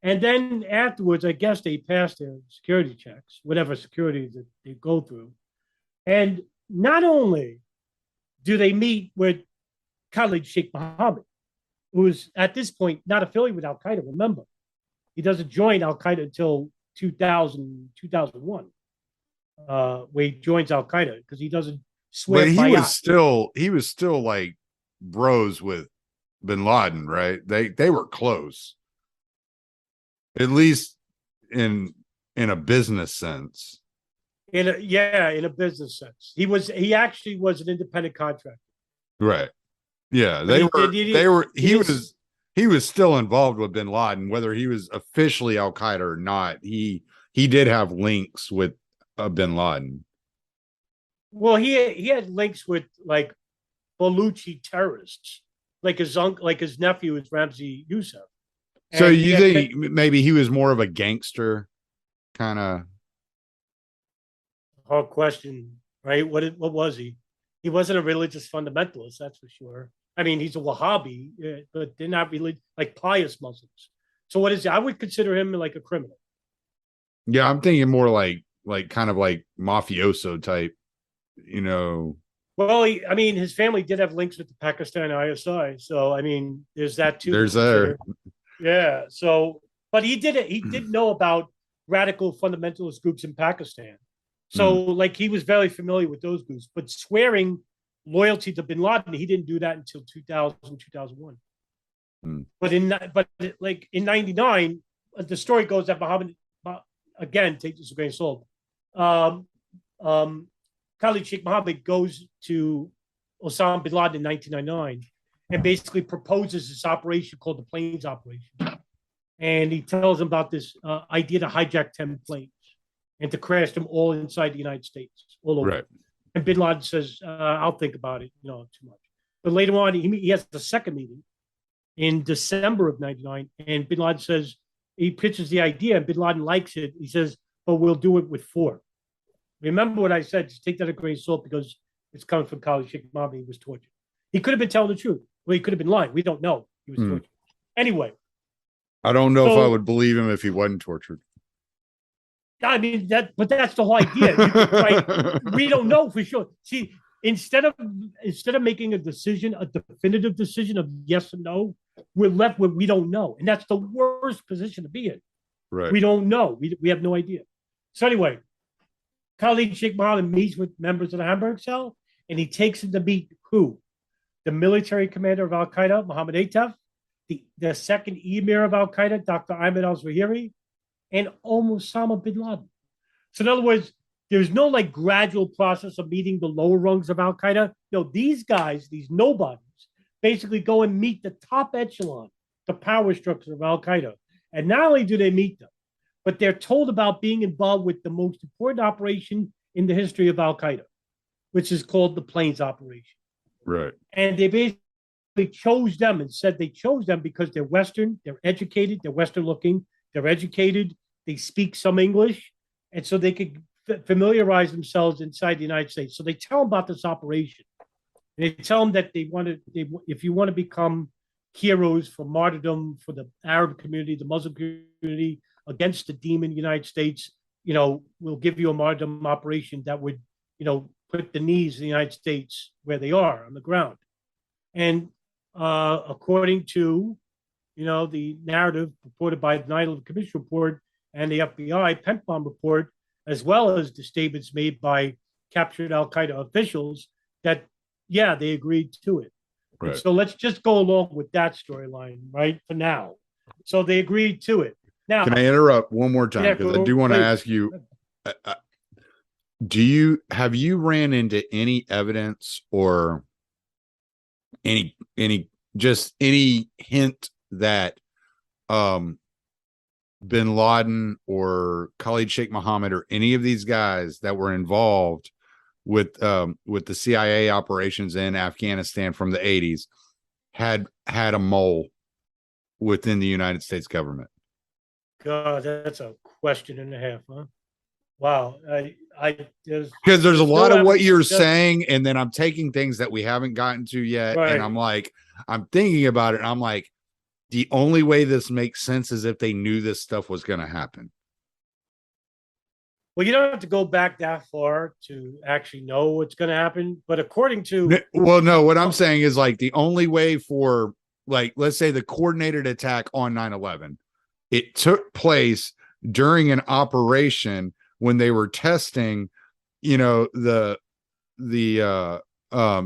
And then afterwards, I guess they pass their security checks, whatever security that they go through. And not only do they meet with Khalid Sheikh Mohammed, who is at this point not affiliated with Al Qaeda, remember. He doesn't join Al Qaeda until 2001, where he joins Al Qaeda because he doesn't swear. But he was still like bros with bin Laden, right? They were close, at least in a business sense. In a business sense, he actually was an independent contractor. Right. Yeah, he was still involved with bin Laden, whether he was officially Al Qaeda or not. He did have links with bin Laden. Well, he had links with like Baluchi terrorists, like his nephew is Ramzi Youssef. So you think maybe he was more of a gangster kind of? Hard question, right? What was he? He wasn't a religious fundamentalist, that's for sure. I mean, he's a Wahhabi, but they're not really like pious Muslims. So what is he? I would consider him like a criminal. Yeah, I'm thinking more like kind of like mafioso type, Well, his family did have links with the Pakistan ISI, so I mean, there's that too. There's there. Yeah. So, but he did know about radical fundamentalist groups in Pakistan. So, like, he was very familiar with those groups, but swearing loyalty to bin Laden, he didn't do that until 2000, 2001. But like in '99, the story goes that Muhammad, again, take this with a grain of salt. Khalid Sheikh Mohammed goes to Osama bin Laden in 1999 and basically proposes this operation called the Plains Operation. And he tells him about this idea to hijack 10 planes and to crash them all inside the United States, all over. Right. And bin Laden says, I'll think about it, too much. But later on, he has the second meeting in December of 99. And bin Laden says, he pitches the idea, and bin Laden likes it. He says, but we'll do it with 4. Remember what I said, just take that a grain of salt because it's coming from Khalid Sheikh Mohammed. He was tortured. He could have been telling the truth. Well, he could have been lying. We don't know. He was tortured. Anyway. I don't know if I would believe him if he wasn't tortured. I mean, but that's the whole idea. Right? We don't know for sure. See, instead of making a definitive decision of yes or no, we're left with we don't know. And that's the worst position to be in. Right. We don't know. We have no idea. So anyway, Khalid Sheikh Mohammed meets with members of the Hamburg cell, and he takes them to meet who? The military commander of Al-Qaeda, Mohammed Atef, the second emir of Al-Qaeda, Dr. Ayman al-Zawahiri, and Osama bin Laden. So in other words, there's no like gradual process of meeting the lower rungs of Al-Qaeda. No, these guys, these nobodies, basically go and meet the top echelon, the power structure of Al-Qaeda. And not only do they meet them, but they're told about being involved with the most important operation in the history of Al-Qaeda, which is called the Plains Operation. Right. And they basically chose them and said they chose them because they're Western, they're educated, they're Western looking, they're educated, they speak some English, and so they could familiarize themselves inside the United States. So they tell them about this operation. And they tell them that if you want to become heroes for martyrdom for the Arab community, the Muslim community, against the demon United States, we'll give you a martyrdom operation that would, put the knees of the United States where they are on the ground. And according to, the narrative reported by the 9/11 Commission report and the FBI Pentagon report, as well as the statements made by captured Al-Qaeda officials, that, yeah, they agreed to it. Right. So let's just go along with that storyline, right, for now. So they agreed to it. Now, can I interrupt one more time? Because I do want to ask you, have you ran into any evidence or any hint that bin Laden or Khalid Sheikh Mohammed or any of these guys that were involved with the CIA operations in Afghanistan from the 80s had a mole within the United States government? God, that's a question and a half, huh? Wow. Because there's a lot of what you're saying, and then I'm taking things that we haven't gotten to yet, right. And I'm thinking about it, and I'm like, the only way this makes sense is if they knew this stuff was going to happen. Well, you don't have to go back that far to actually know what's going to happen. But according to... Well, no, what I'm saying is like the only way for, like, let's say the coordinated attack on 9/11, it took place during an operation when they were testing, the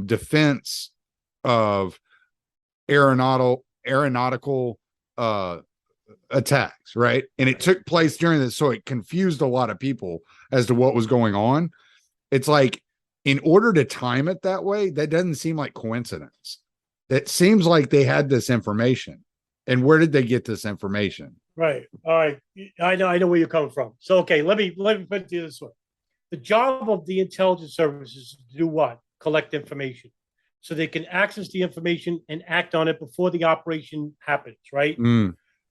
defense of aeronautical attacks, right? And it took place during this, so it confused a lot of people as to what was going on. It's like, in order to time it that way, that doesn't seem like coincidence. It seems like they had this information. And where did they get this information? Right. All right. I know where you're coming from. So, okay, let me put it this way. The job of the intelligence services is to do what? Collect information. So they can access the information and act on it before the operation happens, right?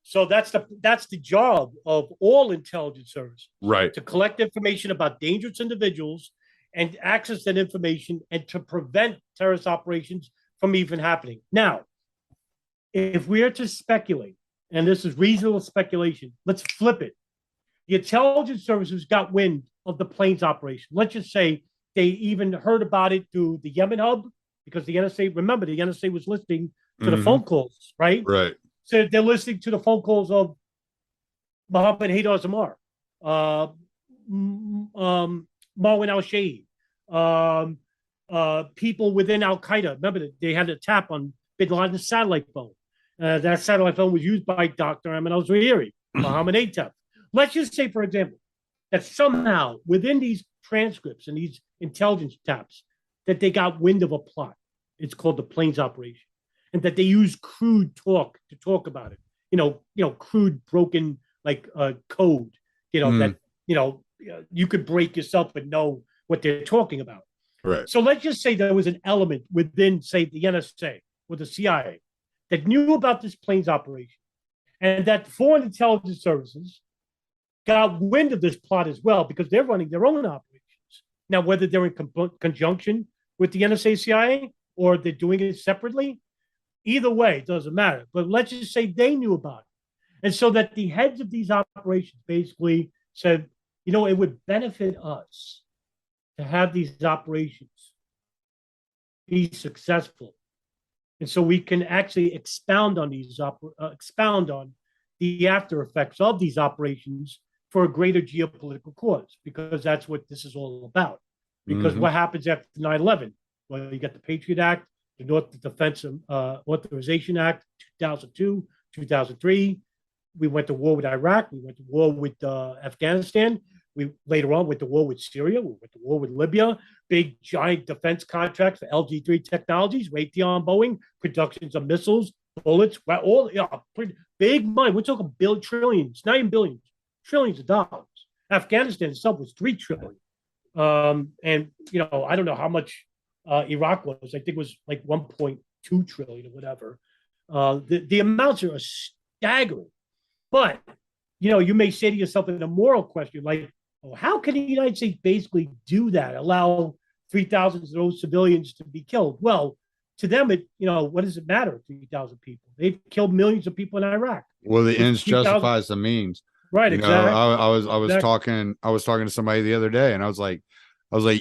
So that's the job of all intelligence services. Right. To collect information about dangerous individuals and access that information and to prevent terrorist operations from even happening. Now, if we are to speculate, and this is reasonable speculation, let's flip it. The intelligence services got wind of the planes operation. Let's just say they even heard about it through the Yemen hub, because the NSA, remember, the NSA was listening to the phone calls, right? Right. So they're listening to the phone calls of Mohammed Haydar Zamar, Marwan al-Shahid, people within Al-Qaeda. Remember, they had a tap on bin Laden's satellite phone. That satellite phone was used by Dr. Ahmed al-Zawahiri, Mohammed Atef. Let's just say, for example, that somehow within these transcripts and these intelligence taps, that they got wind of a plot. It's called the Plains Operation, and that they use crude talk to talk about it. Crude, broken like code. That you could break yourself and know what they're talking about. Right. So let's just say there was an element within, say, the NSA or the CIA that knew about this planes operation, and that foreign intelligence services got wind of this plot as well, because they're running their own operations. Now, whether they're in conjunction with the NSA CIA or they're doing it separately, either way, it doesn't matter. But let's just say they knew about it. And so that the heads of these operations basically said, it would benefit us to have these operations be successful. And so we can actually expound on the after effects of these operations for a greater geopolitical cause, because that's what this is all about. Because what happens after 9/11? Well, you got the Patriot Act, the North Defense Authorization Act, 2002, 2003. We went to war with Iraq. We went to war with Afghanistan. We later on went to war with Syria. We went to war with Libya. Big giant defense contracts for LG-3 technologies, Raytheon, Boeing, productions of missiles, bullets, big money. We're talking trillions, not even billions, trillions of dollars. Afghanistan itself was $3 trillion. And I don't know how much Iraq was. I think it was like 1.2 trillion or whatever. The amounts are staggering. But you may say to yourself in a moral question, like, how can the United States basically do that? Allow 3,000 of those civilians to be killed? Well, to them, what does it matter? 3,000 people. They've killed millions of people in Iraq. Well, the ends justifies the means. Right. Exactly. I was talking to somebody the other day, and I was like,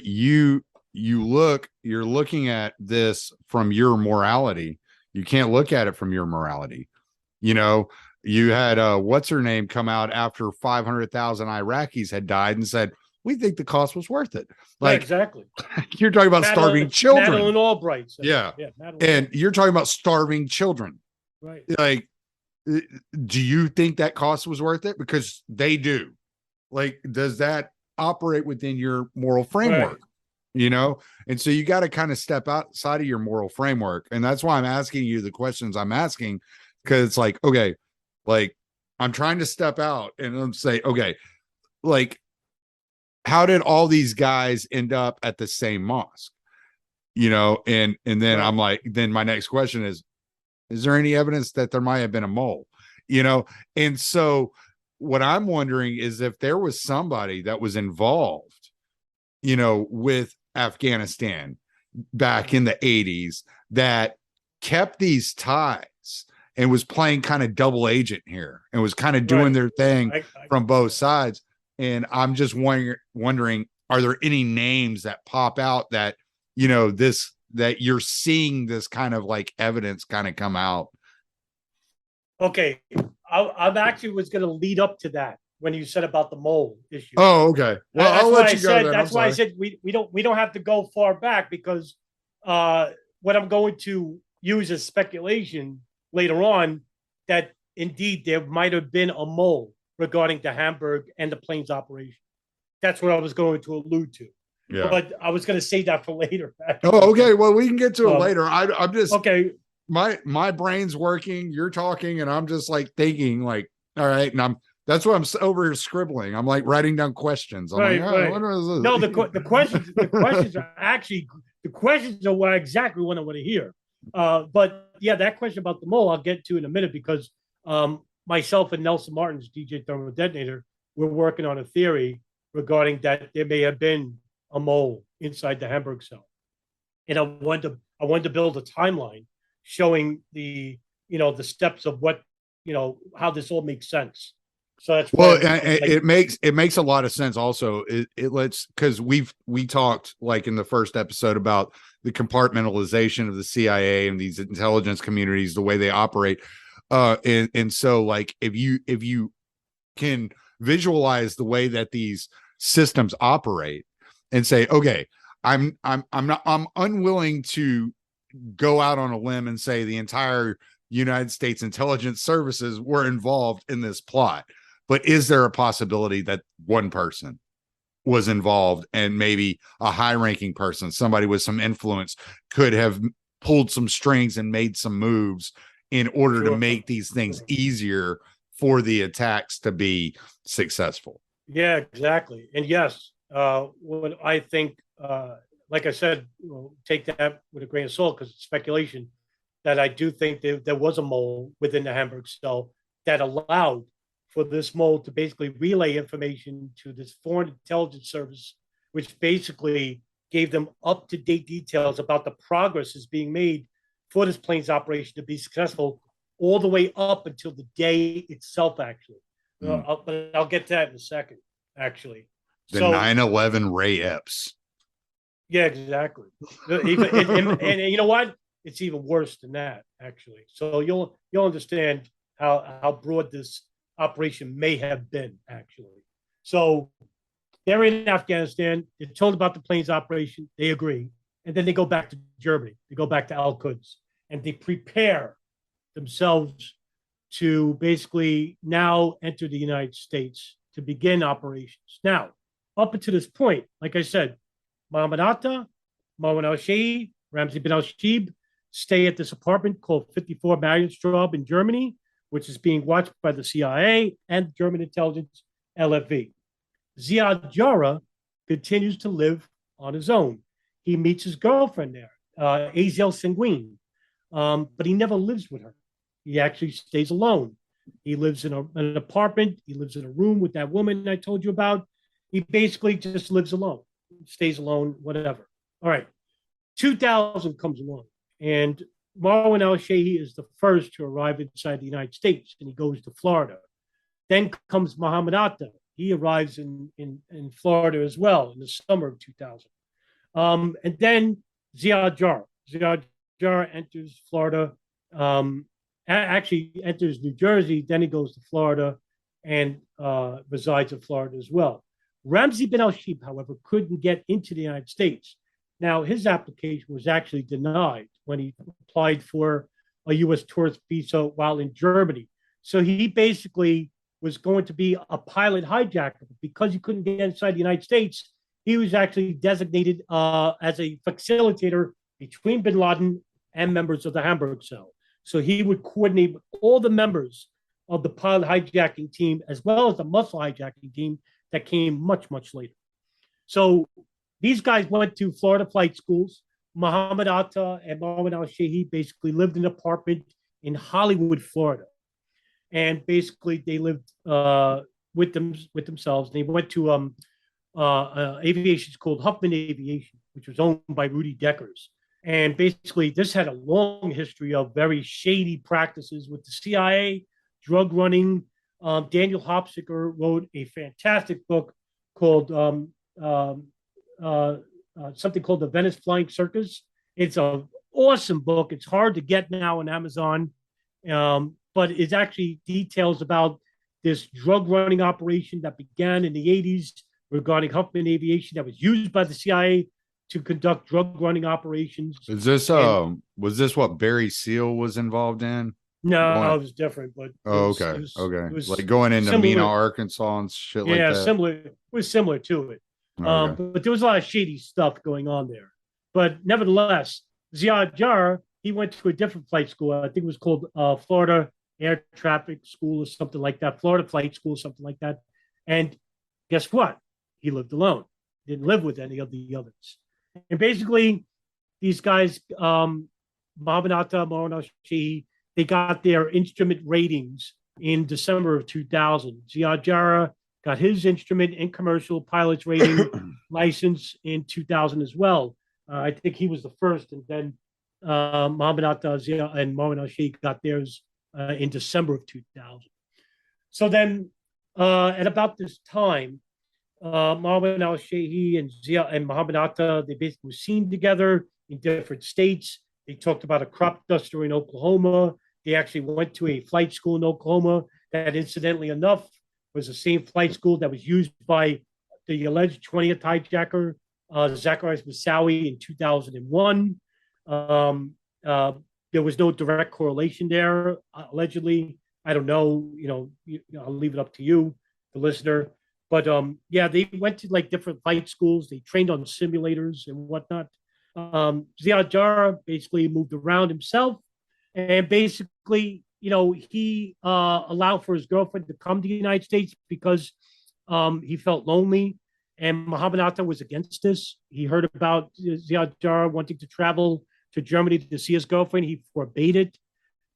you're looking at this from your morality. You can't look at it from your morality. You had what's her name come out after 500,000 Iraqis had died and said, we think the cost was worth it. Like, yeah, exactly. You're talking about starving children. Madeleine Albright. Yeah. And you're talking about starving children. Right. Like, do you think that cost was worth it? Because they do. Like, does that operate within your moral framework? Right. And so you got to kind of step outside of your moral framework. And that's why I'm asking you the questions I'm asking, because it's like, okay, like, I'm trying to step out and say, okay, like, how did all these guys end up at the same mosque? And then right. I'm like, then my next question is there any evidence that there might have been a mole? And so what I'm wondering is if there was somebody that was involved, with Afghanistan back in the 80s that kept these ties and was playing kind of double agent here and was kind of doing right. their thing from both sides. And I'm just wondering, are there any names that pop out that, that you're seeing this kind of like evidence kind of come out? Okay. I actually was going to lead up to that when you said about the mole issue. Oh, okay. Well, I'll let you go then. That's why I said we don't have to go far back, because what I'm going to use as speculation later on, that indeed there might have been a mole regarding the Hamburg and the planes operation. That's what I was going to allude to. Yeah. But I was going to save that for later. Oh, okay. Well, we can get to it later. I'm just okay. My brain's working. You're talking, and I'm just like thinking, like, all right. And that's what I'm over here scribbling. I'm like writing down questions. I'm right. What is this? No, the questions are actually what I exactly what I want to hear. But yeah, that question about the mole, I'll get to in a minute, because myself and Nelson Martin's DJ Thermal Detonator, we're working on a theory regarding that there may have been a mole inside the Hamburg cell. And I wanted to build a timeline showing the steps of what, how this all makes sense. So that's it makes a lot of sense. Also, it lets, because we talked like in the first episode about the compartmentalization of the CIA and these intelligence communities, the way they operate. And so like if you can visualize the way that these systems operate and say, okay, I'm unwilling to go out on a limb and say the entire United States intelligence services were involved in this plot. But is there a possibility that one person was involved, and maybe a high-ranking person, somebody with some influence, could have pulled some strings and made some moves in order to make these things easier for the attacks to be successful? Yeah, exactly. And yes, what I think, like I said, take that with a grain of salt because it's speculation, that I do think there was a mole within the Hamburg cell that allowed for this mole to basically relay information to this foreign intelligence service, which basically gave them up-to-date details about the progress is being made for this planes operation to be successful all the way up until the day itself, actually. But I'll get to that in a second, actually. The 9/11 Ray Epps. Yeah, exactly. And you know what? It's even worse than that, actually. So you'll understand how broad this operation may have been, actually. So they're in Afghanistan. They're told about the planes operation. They agree. And then they go back to Germany. They go back to Al-Quds. And they prepare themselves to basically now enter the United States to begin operations. Now, up until this point, like I said, Mohammed Atta, Marwan al-Shehhi, Ramzi bin al-Shibh stay at this apartment called 54 Marienstraße in Germany, which is being watched by the CIA and German intelligence LFV. Ziad Jarrah continues to live on his own. He meets his girlfriend there, Azel Senguin, but he never lives with her. He actually stays alone. He lives in an apartment. He lives in a room with that woman I told you about. He basically just lives alone, stays alone, whatever. All right. 2000 comes along, and Marwan al-Shehhi is the first to arrive inside the United States, and he goes to Florida. Then comes Mohammed Atta. He arrives in Florida as well in the summer of 2000. And then Ziad Jarrah. Ziad Jarrah enters Florida, actually enters New Jersey, then he goes to Florida and resides in Florida as well. Ramzi bin al-Shibh, however, couldn't get into the United States. Now, his application was actually denied when he applied for a U.S. tourist visa while in Germany. So he basically was going to be a pilot hijacker. But because he couldn't get inside the United States, he was actually designated as a facilitator between bin Laden and members of the Hamburg cell. So he would coordinate with all the members of the pilot hijacking team, as well as the muscle hijacking team that came much, much later. So these guys went to Florida flight schools. Mohammed Atta and Marwan al-Shehhi basically lived in an apartment in Hollywood, Florida. And basically they lived with themselves. They went to aviation school called Huffman Aviation, which was owned by Rudy Deckers. And basically this had a long history of very shady practices with the CIA, drug running. Daniel Hopsicker wrote a fantastic book called something called The Venice Flying Circus. It's an awesome book. It's hard to get now on Amazon, but it actually details about this drug running operation that began in the 80s regarding Huffman Aviation that was used by the CIA to conduct drug running operations. Is this was this what Barry Seal was involved in? No, it was different, but okay. It was like going into similar. Mena, Arkansas and shit like that. Yeah, similar. It was similar to it. Okay. But there was a lot of shady stuff going on there. But nevertheless, Ziad Jarrah, he went to a different flight school. I think it was called Florida Air Traffic School or something like that. Florida Flight School, something like that. And guess what? He lived alone. Didn't live with any of the others. And basically, these guys, Mohammed Atta, Marwan al-Shehhi, they got their instrument ratings in December of 2000. Ziad Jarrah got his instrument and commercial pilot's rating license in 2000 as well. I think he was the first, and then Mohammed Atta and Marwan al-Shehhi got theirs in December of 2000. So then, at about this time, Marwan al-Shehhi and Mohammed Atta, they basically were seen together in different states. They talked about a crop duster in Oklahoma. They actually went to a flight school in Oklahoma that, incidentally enough, was the same flight school that was used by the alleged 20th hijacker, Zacarias Moussaoui, in 2001. there was no direct correlation there, allegedly. I don't know. I'll leave it up to you, the listener. But yeah, they went to like different flight schools. They trained on simulators and whatnot. Ziad Jarrah basically moved around himself, and basically, he allowed for his girlfriend to come to the United States because he felt lonely. And Muhammad Atta was against this. He heard about Ziad Jarrah wanting to travel to Germany to see his girlfriend. He forbade it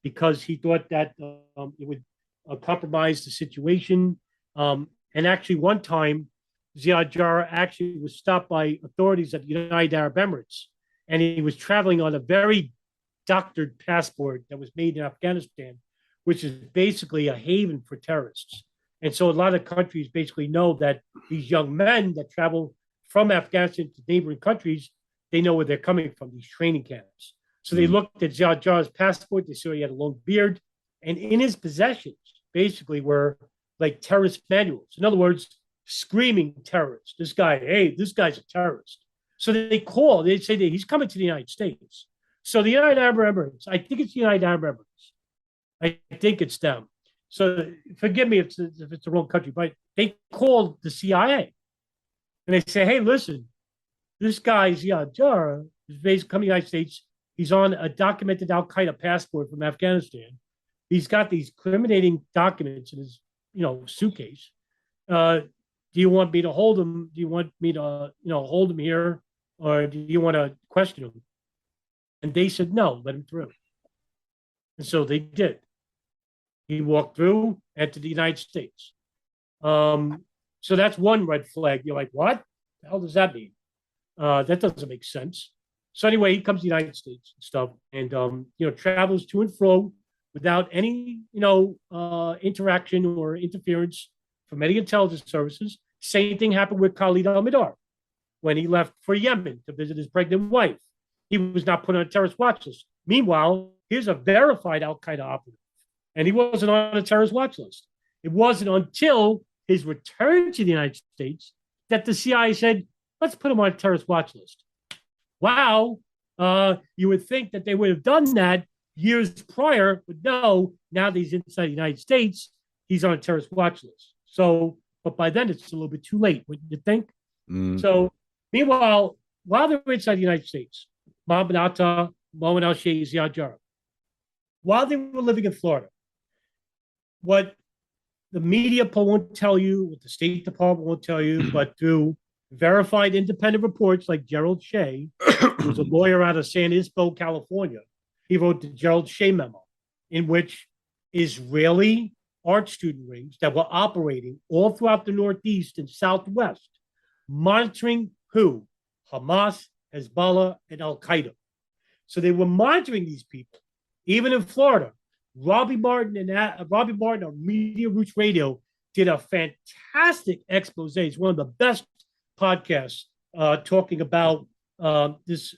because he thought that it would compromise the situation. And actually, one time, Ziad Jarrah actually was stopped by authorities at the United Arab Emirates, and he was traveling on a very doctored passport that was made in Afghanistan, which is basically a haven for terrorists. And so a lot of countries basically know that these young men that travel from Afghanistan to neighboring countries, they know where they're coming from, these training camps. So they looked at Ziad Jarrah's passport, they saw he had a long beard, and in his possessions basically were like terrorist manuals. In other words, screaming terrorist. This guy's a terrorist. So they say that he's coming to the United States. So the United Arab Emirates, I think it's the United Arab Emirates. I think it's them. So forgive me if it's the wrong country, but they called the CIA and they say, hey, listen, this guy, Ziad Jarrah, is basically coming to the United States. He's on a documented Al-Qaeda passport from Afghanistan. He's got these incriminating documents in his, suitcase. Do you want me to hold him? Do you want me to, hold him here? Or do you want to question him? And they said, no, let him through. And so they did. He walked through, entered the United States. So that's one red flag. You're like, what? The hell does that mean? That doesn't make sense. So anyway, he comes to the United States and stuff, and travels to and fro without any interaction or interference from any intelligence services. Same thing happened with Khalid al-Mihdhar when he left for Yemen to visit his pregnant wife. He was not put on a terrorist watch list. Meanwhile, here's a verified Al-Qaeda operative, and he wasn't on a terrorist watch list. It wasn't until his return to the United States that the CIA said, let's put him on a terrorist watch list. Wow. You would think that they would have done that years prior, but no, now that he's inside the United States, he's on a terrorist watch list. So, but by then it's a little bit too late, wouldn't you think? So, meanwhile, while they were inside the United States, Muhammad Atta, Mohammed al-Sheikh, Ziad Jarrah, while they were living in Florida, what the media won't tell you, what the State Department won't tell you, but through verified independent reports like Gerald Shea, who's a lawyer out of San Isabel, California, he wrote the Gerald Shea memo, in which Israeli art student rings that were operating all throughout the Northeast and Southwest, monitoring who? Hamas, Hezbollah, and Al-Qaeda. So they were monitoring these people, even in Florida. Robbie Martin on Media Roots Radio did a fantastic expose. It's one of the best podcasts talking about this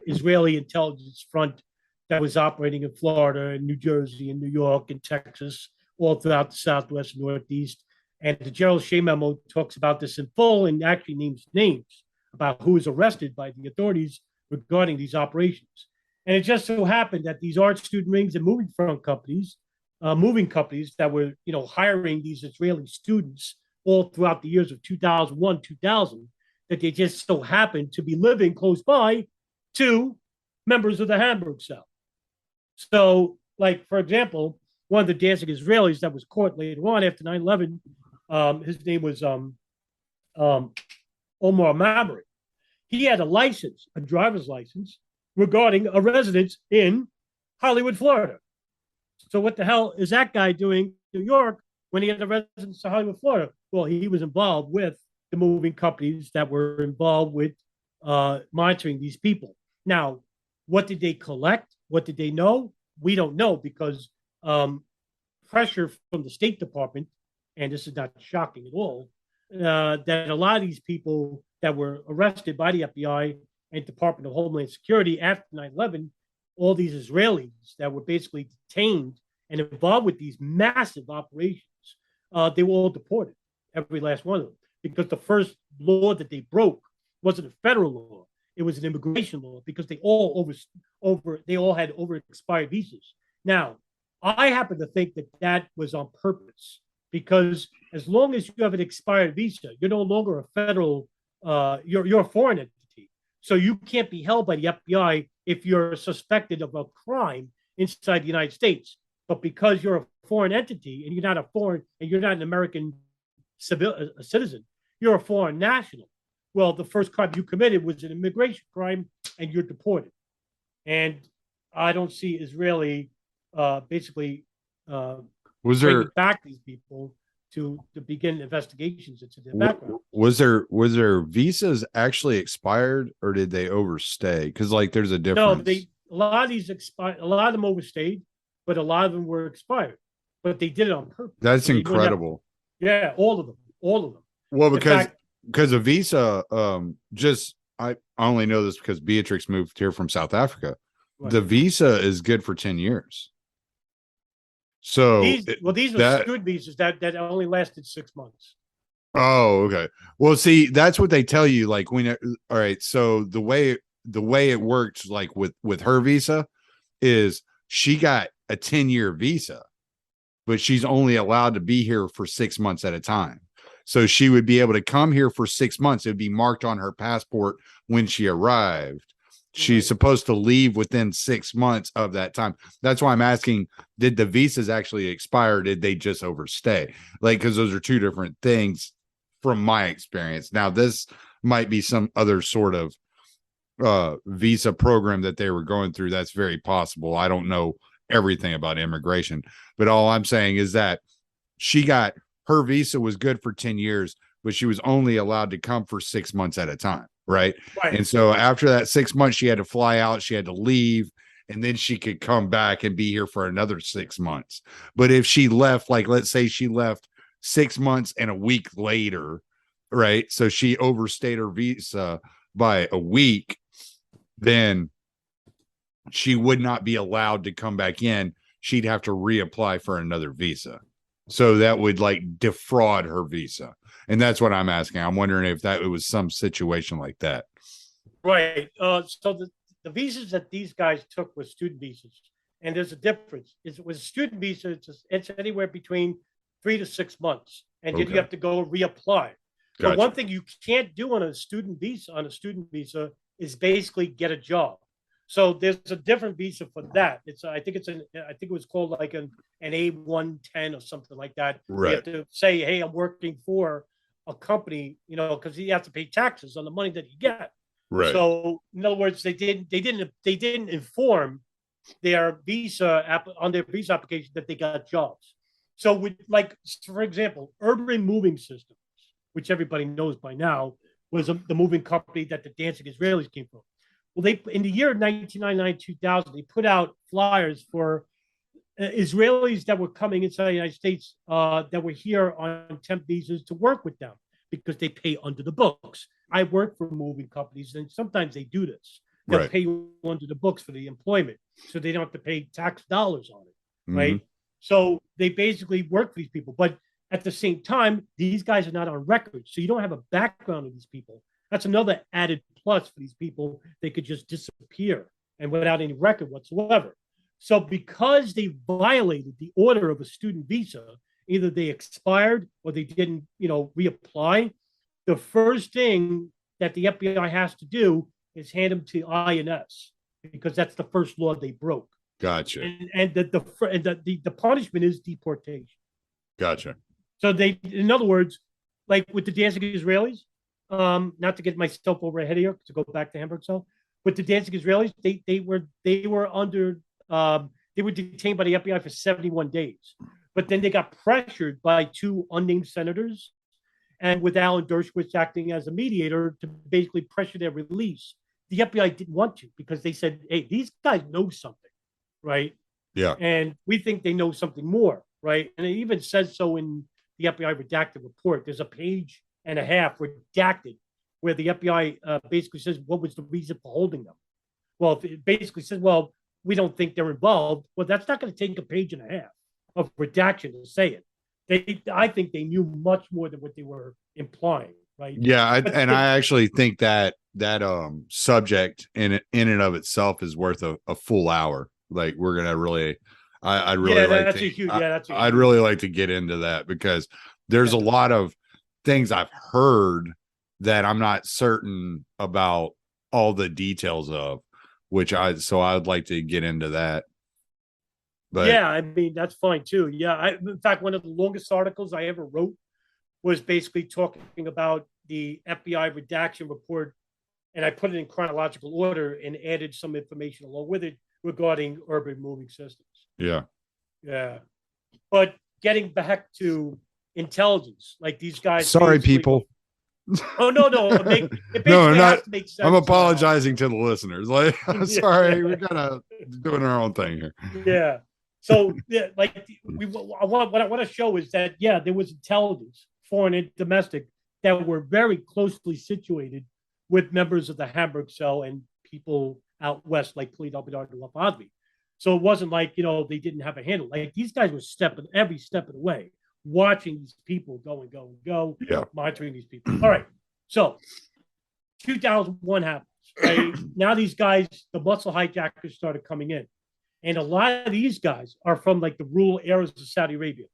Israeli intelligence front that was operating in Florida and New Jersey and New York and Texas, all throughout the Southwest and Northeast. And the Gerald Shea memo talks about this in full and actually names names about who was arrested by the authorities regarding these operations. And it just so happened that these art student rings and moving companies that were, hiring these Israeli students all throughout the years of 2001, 2000, that they just so happened to be living close by to members of the Hamburg cell. So, like, for example, one of the dancing Israelis that was caught later on after 9/11, his name was Omar Mamre. He had a driver's license, regarding a residence in Hollywood, Florida. So what the hell is that guy doing in New York when he had a residence in Hollywood, Florida? Well, he was involved with the moving companies that were involved with monitoring these people. Now, what did they collect? What did they know? We don't know, because pressure from the State Department, and this is not shocking at all, that a lot of these people that were arrested by the FBI and Department of Homeland Security after 9/11, all these Israelis that were basically detained and involved with these massive operations, they were all deported, every last one of them, because the first law that they broke wasn't a federal law. it was an immigration law because they all had over expired visas. Now, I happen to think that that was on purpose because as long as you have an expired visa, you're no longer a federal, you're a foreign entity. So you can't be held by the FBI if you're suspected of a crime inside the United States. But because you're a foreign entity and you're not an American citizen, you're a foreign national. Well, the first crime you committed was an immigration crime and you're deported. And I don't see Israeli basically Was bringing there back these people to begin investigations into their background. was there visas actually expired or did they overstay? Because like there's a difference. No, a lot of these expired. A lot of them overstayed, but a lot of them were expired. But they did it on purpose. That's So they incredible. yeah, all of them. Well, In fact, because a visa, I only know this because Beatrix moved here from South Africa. Right. The visa is good for 10 years. So these were student visas that only lasted 6 months. Oh, okay. Well, see, that's what they tell you. Like when, all right. So the way it worked, like with her visa, is she got a 10-year visa, but she's only allowed to be here for 6 months at a time. So she would be able to come here for 6 months. It would be marked on her passport when she arrived. She's supposed to leave within 6 months of that time. That's why I'm asking, did the visas actually expire? Did they just overstay? Like, because those are two different things from my experience. Now, this might be some other sort of visa program that they were going through. That's very possible. I don't know everything about immigration, but all I'm saying is that her visa was good for 10 years, but she was only allowed to come for 6 months at a time. Right. And so after that 6 months, she had to fly out, she had to leave, and then she could come back and be here for another 6 months. But if she left, like, let's say she left 6 months and a week later, right? So she overstayed her visa by a week, then she would not be allowed to come back in. She'd have to reapply for another visa. So that would like defraud her visa. And that's what I'm asking. I'm wondering if it was some situation like that. Right. So the visas that these guys took were student visas. And there's a difference. With a student visa, it's anywhere between 3 to 6 months. And then you have to go reapply. Gotcha. But one thing you can't do on a student visa is basically get a job. So there's a different visa for that. I think it was called like an A110 or something like that. Right. You have to say, hey, I'm working for a company, because you have to pay taxes on the money that you get. Right. So in other words, they didn't inform their visa on their visa application that they got jobs. So with, like, for example, Urban Moving Systems, which everybody knows by now, was the moving company that the dancing Israelis came from. Well, they in the year 1999-2000, they put out flyers for Israelis that were coming inside the United States that were here on temp visas to work with them because they pay under the books. I work for moving companies, and sometimes they do this. They'll pay you under the books for the employment, so they don't have to pay tax dollars on it, right? Mm-hmm. So they basically work for these people, but at the same time, these guys are not on record, so you don't have a background of these people. That's another added plus for these people. They could just disappear and without any record whatsoever. So because they violated the order of a student visa, either they expired or they didn't, reapply, the first thing that the FBI has to do is hand them to INS because that's the first law they broke. Gotcha. And the punishment is deportation. Gotcha. So in other words, like with the dancing Israelis, not to get myself over ahead here, to go back to Hamburg cell, but the dancing Israelis, they were detained by the FBI for 71 days. But then they got pressured by 2 unnamed senators and with Alan Dershowitz acting as a mediator to basically pressure their release. The FBI didn't want to because they said, hey, these guys know something, right? Yeah. And we think they know something more, right? And it even says so in the FBI redacted report. There's a page and a half redacted where the FBI basically says, what was the reason for holding them? Well, it basically says, well, we don't think they're involved. Well, that's not going to take a page and a half of redaction to say it. I think they knew much more than what they were implying. right? Yeah, But I actually think that subject in and of itself is worth a full hour. Like we're gonna really, I'd really yeah, like that's to. a huge. Yeah, that's a I'd huge. really like to get into that because there's a lot of things I've heard that I'm not certain about all the details of, so I'd like to get into that. But Yeah, I mean that's fine too. Yeah, in fact, one of the longest articles I ever wrote was basically talking about the FBI redaction report, and I put it in chronological order and added some information along with it regarding urban moving systems. yeah, Yeah, but getting back to intelligence, like these guys. sorry, people. Oh no, it basically No, I'm not. has to make sense. I'm apologizing to the listeners. Like, sorry, Yeah. we're kind of doing our own thing here. Yeah. So, yeah, like what I want to show is that there was intelligence, foreign and domestic, that were very closely situated with members of the Hamburg cell and people out west, like Toledo, Bedard, and Osby. So it wasn't like they didn't have a handle. Like these guys were stepping every step of the way, watching these people go and go and go, Yeah. monitoring these people. All right. So 2001 happens. Right? Now these guys, the muscle hijackers, started coming in. And a lot of these guys are from like the rural areas of Saudi Arabia.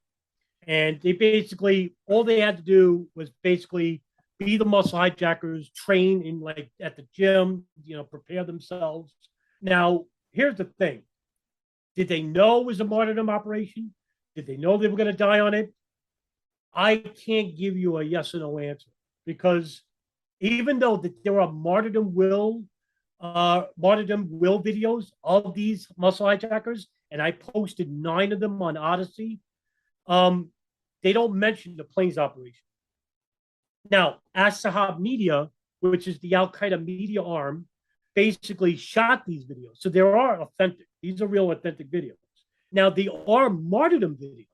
And they basically, all they had to do was basically be the muscle hijackers, train in like at the gym, prepare themselves. Now, here's the thing. Did they know it was a martyrdom operation? Did they know they were going to die on it? I can't give you a yes or no answer because even though that there are martyrdom will videos of these muscle hijackers, and I posted 9 of them on Odyssey. They don't mention the planes operation. Now, As-Sahab Media, which is the Al Qaeda media arm, basically shot these videos. So they are authentic. These are real authentic videos. Now, they are martyrdom videos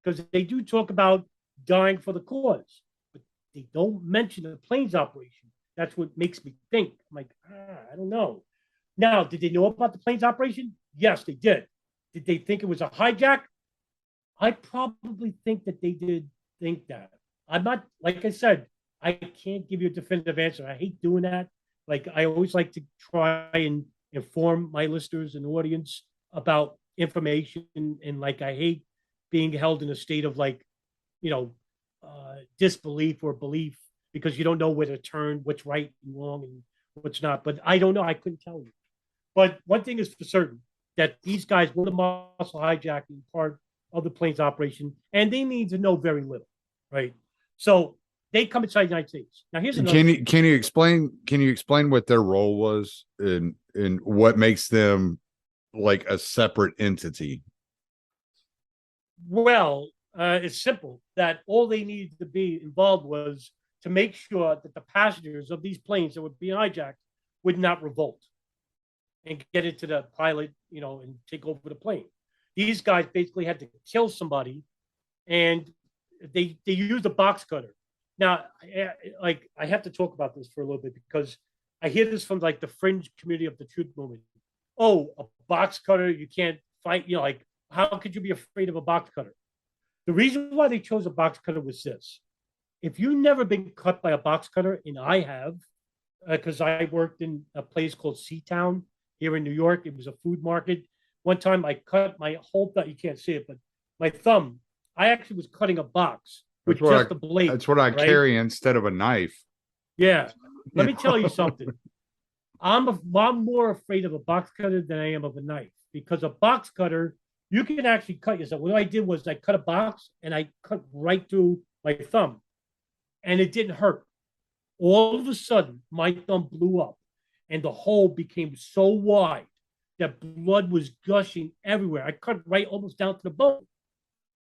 because they do talk about dying for the cause, but they don't mention the planes operation. That's what makes me think. I'm like, I don't know. Now, did they know about the planes operation? Yes, they did. Did they think it was a hijack? I probably think that they did think that. I'm not, like I said, I can't give you a definitive answer. I hate doing that. Like, I always like to try and inform my listeners and audience about information. And like, I hate being held in a state of like, disbelief or belief because you don't know where to turn, what's right and wrong and what's not. But I don't know. I couldn't tell you. But one thing is for certain, that these guys were the muscle hijacking part of the planes operation, and they need to know very little, right? So they come inside the United States. Now here's another. Can you explain what their role was and what makes them like a separate entity? Well, it's simple. That all they needed to be involved was to make sure that the passengers of these planes that were being hijacked would not revolt and get into the pilot, and take over the plane. These guys basically had to kill somebody, and they used a box cutter. Now, I have to talk about this for a little bit because I hear this from like the fringe community of the truth movement. Oh, a box cutter, you can't fight. Like, how could you be afraid of a box cutter? The reason why they chose a box cutter was this. If you've never been cut by a box cutter, and I have, because I worked in a place called Seatown here in New York. It was a food market. One time I cut my whole thumb. You can't see it, but my thumb, I actually was cutting a box with just a blade. That's what I carry instead of a knife. Yeah. Let me tell you something. I'm more afraid of a box cutter than I am of a knife because a box cutter, you can actually cut yourself. What I did was I cut a box and I cut right through my thumb and it didn't hurt. All of a sudden, my thumb blew up and the hole became so wide that blood was gushing everywhere. I cut right almost down to the bone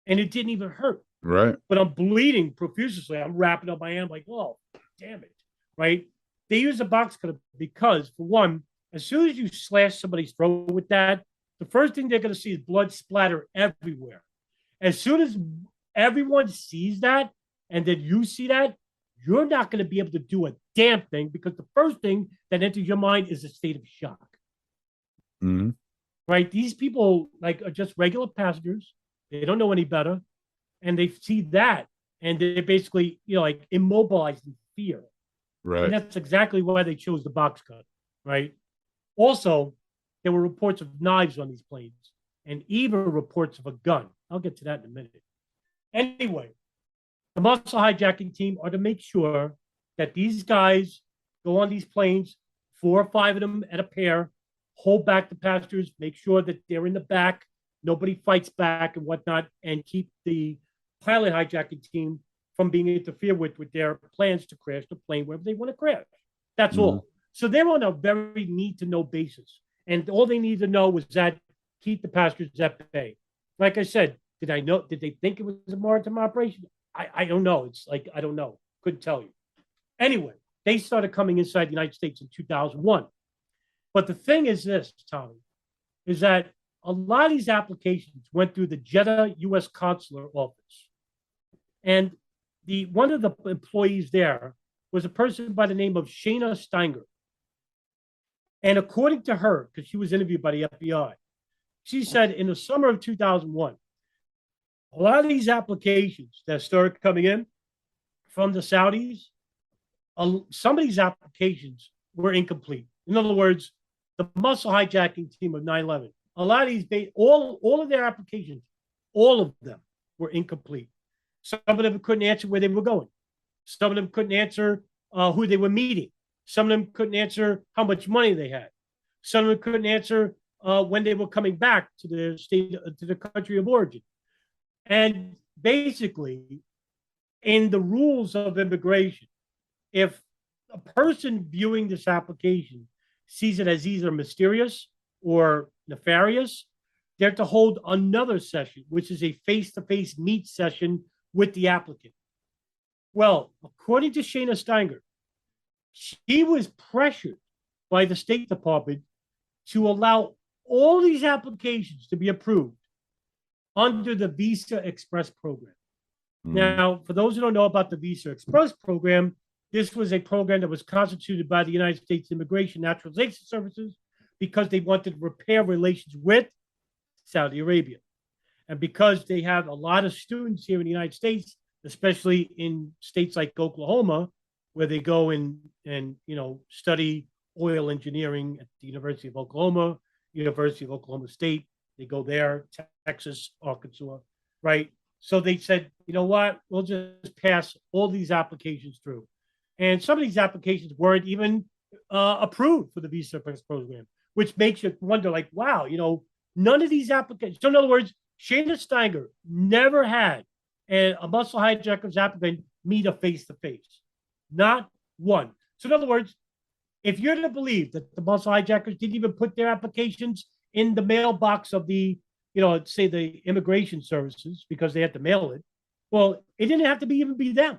and it didn't even hurt. Right. But I'm bleeding profusely. I'm wrapping up my hand like, oh, damn it. Right. They use a box cutter because, for one, as soon as you slash somebody's throat with that, the first thing they're going to see is blood splatter everywhere. As soon as everyone sees that and then you see that, you're not going to be able to do a damn thing because the first thing that enters your mind is a state of shock. Mm-hmm. Right? These people are just regular passengers. They don't know any better. And they see that and they're basically, immobilized and fear. And Right. that's exactly why they chose the box cut, right? Also, there were reports of knives on these planes and even reports of a gun. I'll get to that in a minute. Anyway, the muscle hijacking team are to make sure that these guys go on these planes, 4 or 5 of them at a pair, hold back the passengers, make sure that they're in the back, nobody fights back and whatnot, and keep the pilot hijacking team from being interfered with their plans to crash the plane wherever they want to crash. That's all. So they're on a very need to know basis. And all they need to know was that keep the passengers at bay. Like I said, did they think it was a maritime operation? I don't know. It's like, I don't know. Couldn't tell you. Anyway, they started coming inside the United States in 2001. But the thing is this, Tommy, is that a lot of these applications went through the Jeddah U.S. Consular Office. And one of the employees there was a person by the name of Shayna Steiger. And according to her, because she was interviewed by the FBI, she said in the summer of 2001, a lot of these applications that started coming in from the Saudis, some of these applications were incomplete. In other words, the muscle hijacking team of 9/11, a lot of these, all of their applications, all of them were incomplete. Some of them couldn't answer where they were going. Some of them couldn't answer who they were meeting. Some of them couldn't answer how much money they had. Some of them couldn't answer when they were coming back to their state, to the country of origin. And basically, in the rules of immigration, if a person viewing this application sees it as either mysterious or nefarious, they're to hold another session, which is a face-to-face meet session with the applicant. Well, according to Shayna Steiger, she was pressured by the State Department to allow all these applications to be approved under the Visa Express program. Now, for those who don't know about the Visa Express program, this was a program that was constituted by the United States Immigration Naturalization Services because they wanted to repair relations with Saudi Arabia. And because they have a lot of students here in the United States, especially in states like Oklahoma, where they go and study oil engineering at the University of Oklahoma, University of Oklahoma State. They go there, Texas, Arkansas, right? So they said, you know what? We'll just pass all these applications through. And some of these applications weren't even approved for the Visa Express program, which makes you wonder, like, wow, none of these applications. So in other words, Shayna Steiger never had a muscle hijackers applicant meet a face-to-face. Not one. So in other words, if you're to believe that the muscle hijackers didn't even put their applications in the mailbox of the, say the immigration services because they had to mail it, well, it didn't have to even be them.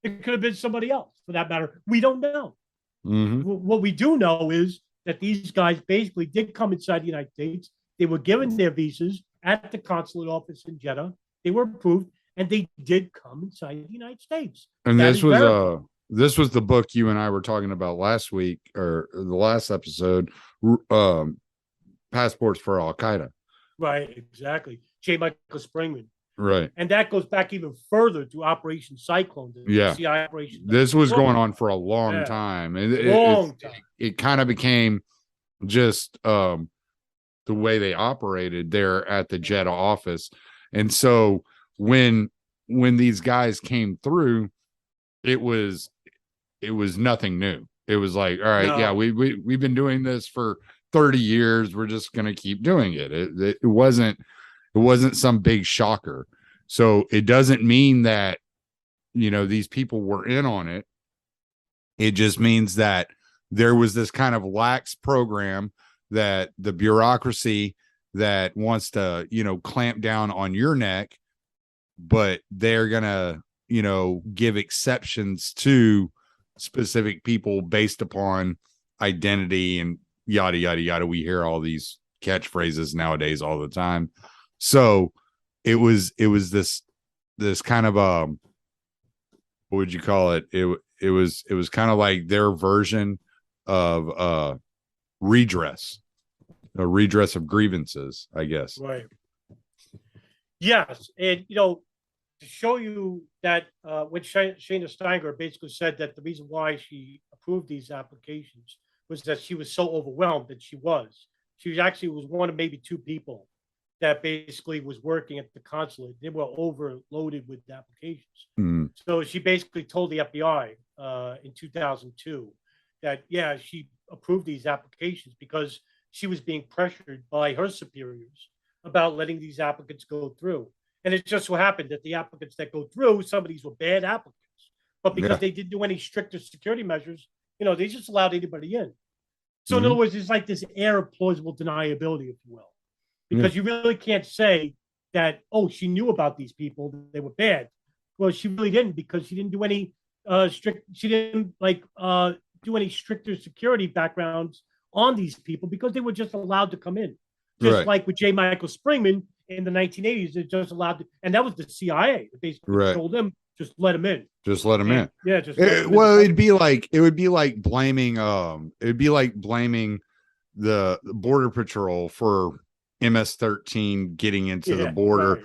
It could have been somebody else for that matter. We don't know. What we do know is that these guys basically did come inside the United States. They were given their visas at the consulate office in Jeddah. They were approved, and they did come inside the United States. And this was the book you and I were talking about last week or the last episode, Passports for Al Qaeda. Right, exactly. J. Michael Springman. Right. And that goes back even further to Operation Cyclone. Operation. This was going on for a long time. It kind of became just the way they operated there at the Jeddah office. And so when these guys came through, it was nothing new. It was like, all right, we've been doing this for 30 years. We're just going to keep doing it. It wasn't some big shocker. So it doesn't mean that, these people were in on it. It just means that there was this kind of lax program that the bureaucracy that wants to, clamp down on your neck, but they're going to, give exceptions to specific people based upon identity and yada, yada, yada. We hear all these catchphrases nowadays all the time. So it was this kind of what would you call it? It was kind of like their version of redress, a redress of grievances, I guess. Right. Yes. And, to show you that when Shana Steiger basically said that the reason why she approved these applications was that she was so overwhelmed that she was. She actually was one of maybe two people that basically was working at the consulate. They were overloaded with applications. Mm. So she basically told the FBI in 2002 that, yeah, she approved these applications because she was being pressured by her superiors about letting these applicants go through. And it just so happened that the applicants that go through, some of these were bad applicants. But because they didn't do any stricter security measures, they just allowed anybody in. So in other words, it's like this air of plausible deniability, if you will. Because you really can't say that, oh, she knew about these people, they were bad. Well, she really didn't, because she didn't do any do any stricter security backgrounds on these people, because they were just allowed to come in. Just like with J. Michael Springman in the 1980s, they just allowed to, and that was the CIA that basically told them, just let them in. Just let them in. Yeah, just well, it would be like blaming the Border Patrol for MS-13 getting into the border. Right.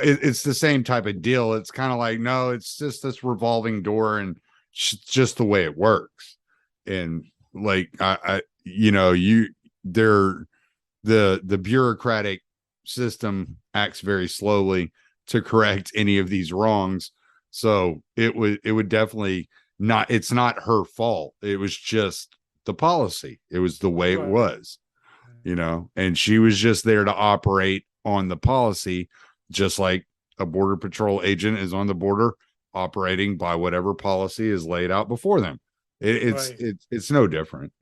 It's the same type of deal. It's kind of like, no, it's just this revolving door, and just the way it works. And like, the bureaucratic system acts very slowly to correct any of these wrongs. So it would definitely not, it's not her fault. It was just the policy. It was the way it was, and she was just there to operate on the policy, just like a Border Patrol agent is on the border operating by whatever policy is laid out before them. It's no different.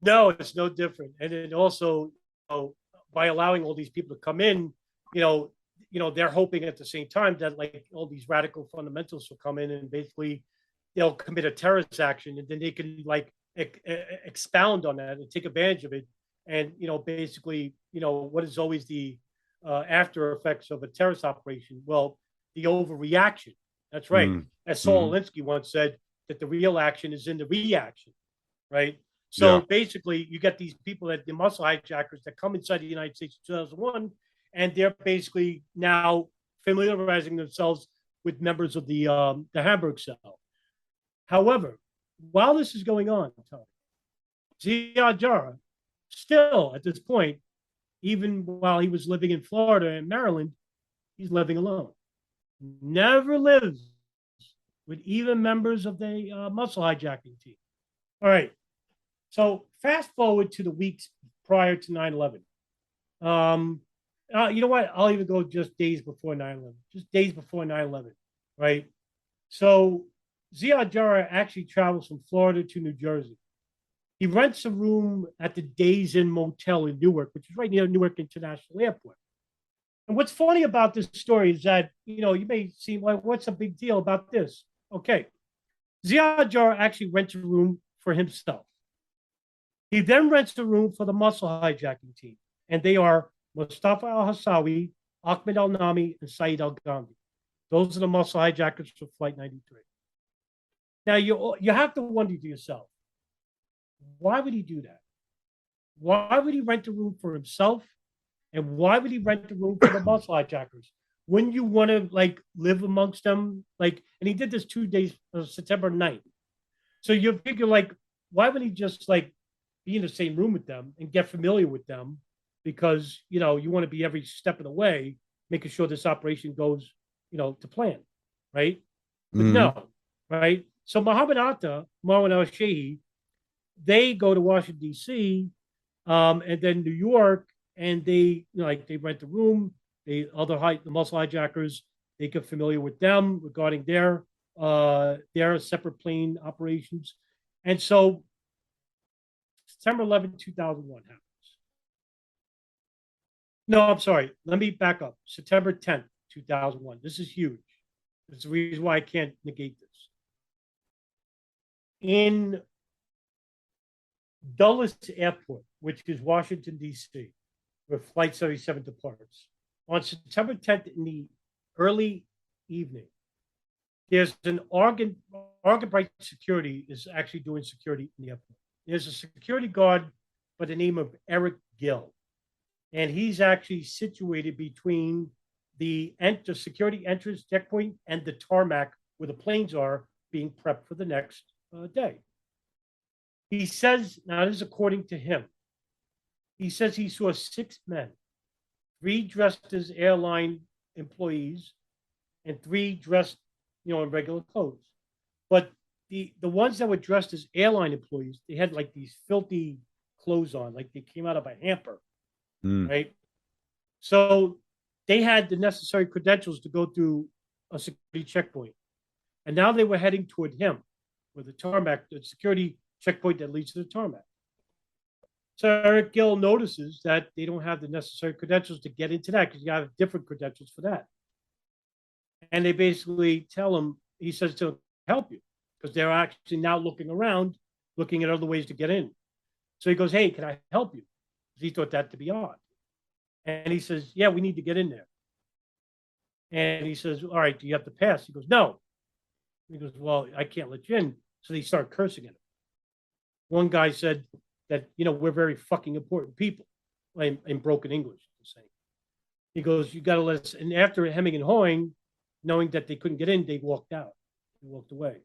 No, it's no different. And then also, by allowing all these people to come in, they're hoping at the same time that like all these radical fundamentalists will come in and basically they'll commit a terrorist action, and then they can like expound on that and take advantage of it. And basically, what is always the after effects of a terrorist operation? Well, the overreaction. That's right. As Saul Alinsky once said, that the real action is in the reaction, right? So basically, you get these people, that the muscle hijackers that come inside the United States in 2001, and they're basically now familiarizing themselves with members of the Hamburg cell. However, while this is going on, Ziad Jarrah, still at this point, even while he was living in Florida and Maryland, he's living alone. Never lives with even members of the muscle hijacking team. All right. So fast forward to the weeks prior to 9/11. You know what? I'll even go just days before 9/11. Just days before 9/11, right? So Ziad Jarrah actually travels from Florida to New Jersey. He rents a room at the Days Inn Motel in Newark, which is right near Newark International Airport. And what's funny about this story is that, you may seem like, what's the big deal about this? Okay. Ziad Jarrah actually rents a room for himself. He then rents a room for the muscle hijacking team. And they are Mustafa al-Hassawi, Ahmed al-Nami, and Saeed al-Ghamdi. Those are the muscle hijackers for Flight 93. Now, you have to wonder to yourself, why would he do that? Why would he rent a room for himself? And why would he rent a room for the muscle hijackers? Wouldn't you want to live amongst them? And he did this 2 days, September 9th. So you figure why would he just be in the same room with them and get familiar with them? Because, you want to be every step of the way, making sure this operation goes, to plan, right? But no, right? So Mohammed Atta, Marwan al-Shehi, they go to Washington, D.C., and then New York, and they rent a room. The muscle hijackers, they get familiar with them regarding their separate plane operations. And so September 11, 2001 happens. No, I'm sorry. Let me back up. September 10th, 2001. This is huge. It's the reason why I can't negate this. In Dulles Airport, which is Washington, D.C., where Flight 77 departs, on September 10th in the early evening, there's an Oregon Bright Security is actually doing security in the airport. There's a security guard by the name of Eric Gill, and he's actually situated between the security entrance checkpoint and the tarmac where the planes are being prepped for the next day. He says, now this is according to him, he says he saw 6 men, 3 dressed as airline employees and 3 dressed, in regular clothes. But the ones that were dressed as airline employees, they had like these filthy clothes on, like they came out of a hamper, right? So they had the necessary credentials to go through a security checkpoint. And now they were heading toward him with the tarmac, the security checkpoint that leads to the tarmac. So Eric Gill notices that they don't have the necessary credentials to get into that because you have different credentials for that. And they basically tell him, he says to help you because they're actually now looking around, looking at other ways to get in. So he goes, hey, can I help you? Because he thought that to be odd. And he says, yeah, we need to get in there. And he says, all right, do you have to pass? He goes, no. He goes, well, I can't let you in. So they start cursing at him. One guy said that, we're very fucking important people in broken English. He goes, you got to let us. And after hemming and hawing, knowing that they couldn't get in, they walked out. They walked away.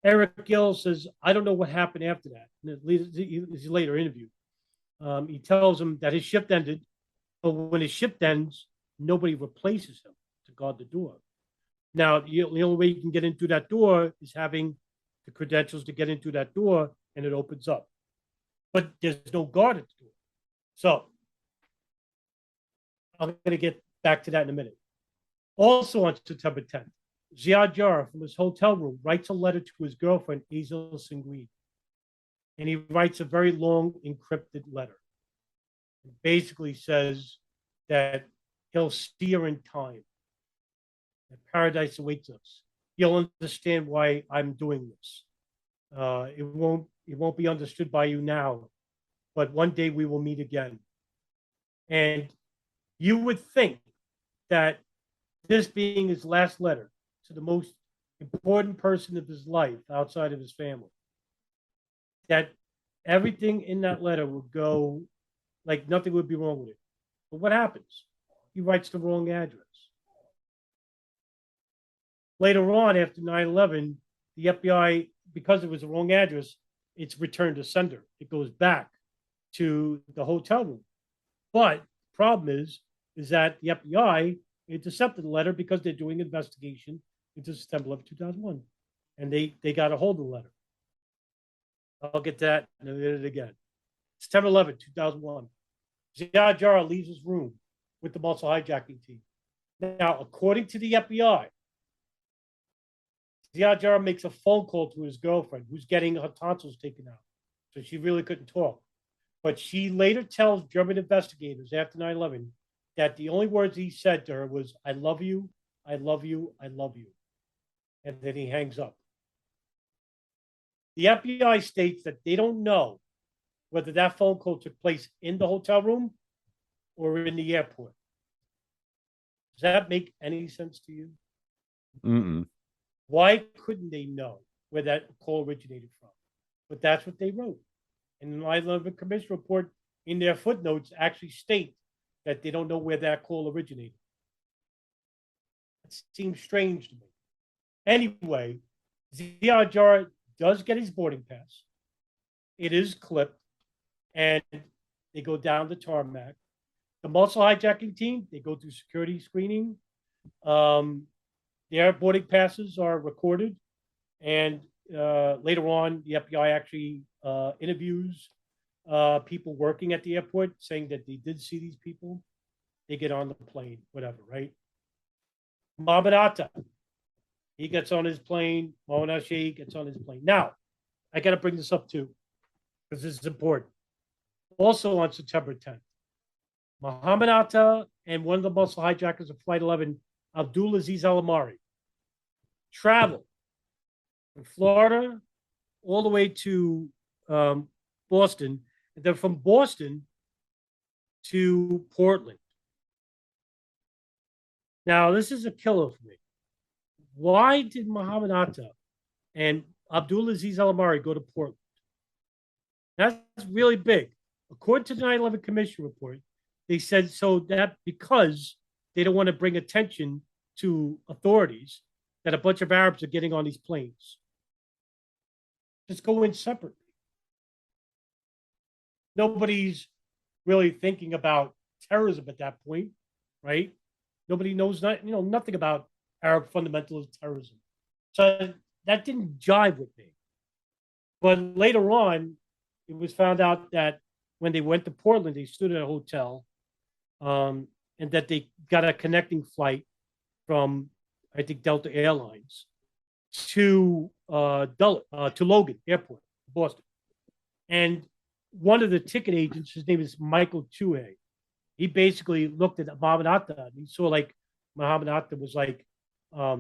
Eric Gill says, I don't know what happened after that. In his later interview, he tells him that his shift ended, but when his shift ends, nobody replaces him to guard the door. Now, the only way you can get into that door is having the credentials to get into that door, and it opens up. But there's no guard at the door. So I'm going to get back to that in a minute. Also on September 10th, Ziad Jarrah from his hotel room writes a letter to his girlfriend, Azel Singweed. And he writes a very long encrypted letter. It basically says that he'll see her in time. That paradise awaits us. You'll understand why I'm doing this. It won't be understood by you now, but one day we will meet again. And you would think that this being his last letter to the most important person of his life outside of his family, that everything in that letter would go like nothing would be wrong with it. But what happens? He writes the wrong address. Later on, after 9/11, the FBI, because it was the wrong address, it's returned to sender. It goes back to the hotel room. But the problem is that the FBI intercepted the letter because they're doing an investigation into September 11, 2001. And they got a hold of the letter. I'll get to that in a minute again. September 11, 2001. Ziad Jarrah leaves his room with the muscle hijacking team. Now, according to the FBI, Ziad Jarrah makes a phone call to his girlfriend who's getting her tonsils taken out. So she really couldn't talk. But she later tells German investigators after 9/11 that the only words he said to her was, I love you, I love you, I love you. And then he hangs up. The FBI states that they don't know whether that phone call took place in the hotel room or in the airport. Does that make any sense to you? Mm-mm. Why couldn't they know where that call originated from? But that's what they wrote. And the 9/11 Commission report in their footnotes actually state that they don't know where that call originated. It seems strange to me. Anyway, Ziad Jarrah does get his boarding pass. It is clipped, and they go down the tarmac. The muscle hijacking team, they go through security screening. Their boarding passes are recorded, and later on, the FBI actually interviews people working at the airport saying that they did see these people. They get on the plane, whatever, right? Mohammed Atta, he gets on his plane. Mohammed Al-Sheikh gets on his plane. Now, I got to bring this up too, because this is important. Also on September 10th, Mohammed Atta and one of the muscle hijackers of Flight 11, Abdulaziz Al-Amari, travel from Florida all the way to Boston, and then from Boston to Portland. Now, this is a killer for me. Why did Mohammed Atta and Abdulaziz Al-Amari go to Portland? That's really big. According to the 9/11 Commission report, they said so that because they don't want to bring attention to authorities that a bunch of Arabs are getting on these planes. Just go in separately. Nobody's really thinking about terrorism at that point, right? Nobody knows nothing about Arab fundamentalist terrorism. So that didn't jive with me. But later on, it was found out that when they went to Portland, they stood at a hotel, and that they got a connecting flight from, I think, Delta Airlines to Logan Airport, Boston. And one of the ticket agents, his name is Michael Tuhey. He basically looked at Mohammed Atta and he saw like Mohammed Atta was like, I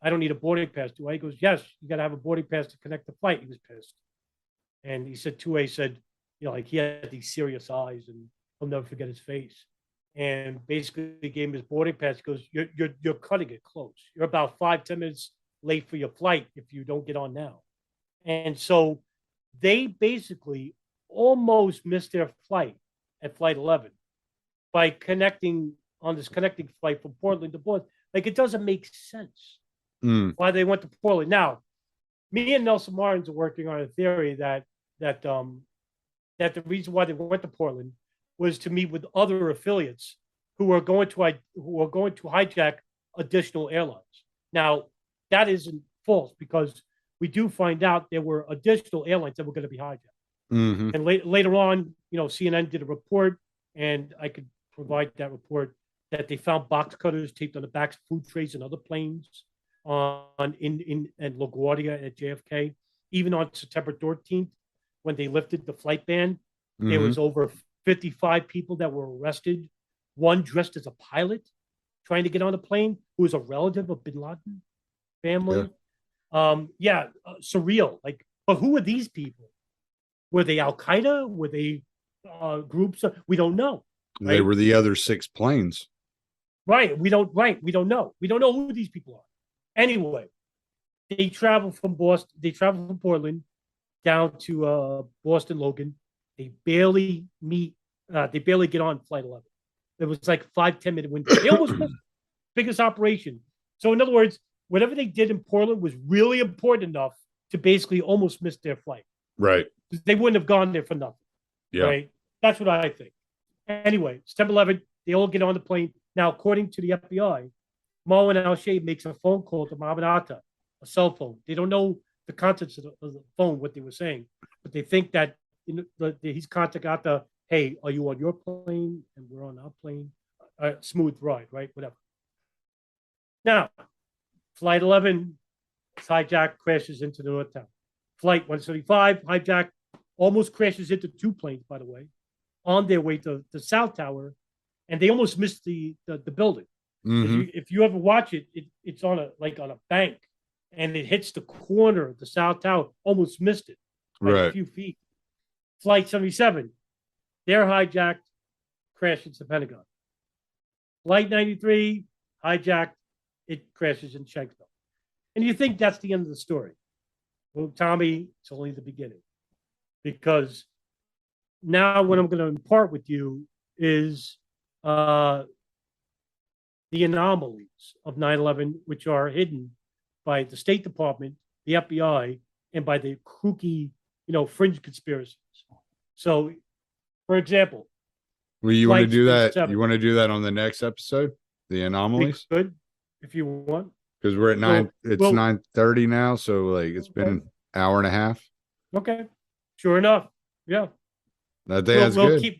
don't need a boarding pass, do I? He goes, yes, you got to have a boarding pass to connect the flight. He was pissed. And he said, Tuhey said, like he had these serious eyes and he'll never forget his face. And basically he gave him his boarding pass. He goes, you're cutting it close. You're about 5-10 minutes late for your flight if you don't get on now. And so they basically almost missed their flight at flight 11 by connecting on this connecting flight from Portland to Boston. Like, it doesn't make sense why they went to Portland. Now, me and Nelson Martins are working on a theory that the reason why they went to Portland was to meet with other affiliates who are going to hijack additional airlines. Now, that isn't false because we do find out there were additional airlines that were going to be hijacked. Mm-hmm. And later on, CNN did a report, and I could provide that report, that they found box cutters taped on the backs of food trays and other planes in LaGuardia at JFK. Even on September 13th, when they lifted the flight ban, there was over 55 people that were arrested. One dressed as a pilot trying to get on the plane, who was a relative of bin Laden family. Surreal. Like, but who were these people? Were they Al Qaeda? Were they groups? We don't know. Right? They were the other 6 planes. Right. We don't know. We don't know who these people are. Anyway, they travel from Portland down to Boston Logan. They barely meet. They barely get on flight 11. It was like 5-10 minute window. They almost missed it. Biggest operation. So in other words, whatever they did in Portland was really important enough to basically almost miss their flight. Right. They wouldn't have gone there for nothing. Yeah. Right. That's what I think. Anyway, September 11th, they all get on the plane. Now, according to the FBI, Marwan al-Shayb makes a phone call to Mohammed Atta, a cell phone. They don't know the contents of the phone, what they were saying, but they think that he's contacting Atta, hey, are you on your plane? And we're on our plane. Smooth ride, right? Whatever. Now, flight 11, hijacked, crashes into the North Tower. Flight 175, hijacked, almost crashes into 2 planes, by the way, on their way to the South Tower, and they almost missed the building. Mm-hmm. If you ever watch it, it's on a bank, and it hits the corner of the South Tower, almost missed it by Right. a few feet. Flight 77, they're hijacked, crashes into the Pentagon. Flight 93, hijacked, it crashes in Shanksville. And you think that's the end of the story. Well, Tommy, it's only the beginning. Because now what I'm going to impart with you is the anomalies of 9/11, which are hidden by the State Department, the FBI, and by the kooky, fringe conspiracies. So, for example, Well, you want to Flight do that? 57. You want to do that on the next episode? The we anomalies? could, if you want. Because we're at 9. It's well- 9:30 now, so like it's been an hour and a half. Okay, sure enough, yeah. I think that's good.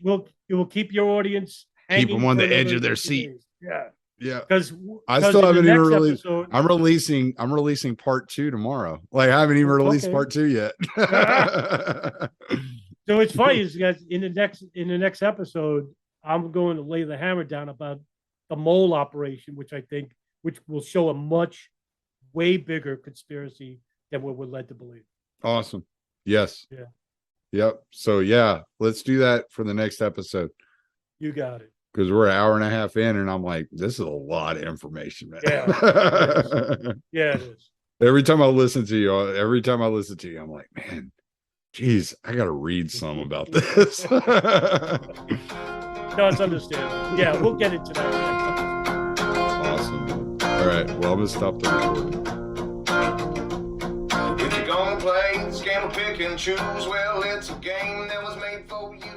We'll keep your audience Keep them on hanging the for edge another of their 60 seat. days. Yeah, Yeah. because I still haven't even released. Episode, I'm releasing part 2 tomorrow. Like I haven't even released Okay. part 2 yet. so it's funny is guys in the next episode, I'm going to lay the hammer down about the mole operation, which will show a much way bigger conspiracy than what we're led to believe. Awesome. Yes. Yeah. Yep. So yeah, let's do that for the next episode. You got it. Because we're an hour and a half in, and I'm like, this is a lot of information, man. Yeah. Yeah, it is. Every time I listen to you, I'm like, man, geez, I got to read some about this. No, it's understandable. Yeah, we'll get into that. awesome. Man. All right. Well, I'm gonna stop the recording. If you're gonna play, scam or pick and choose, well, it's a game that was made for you.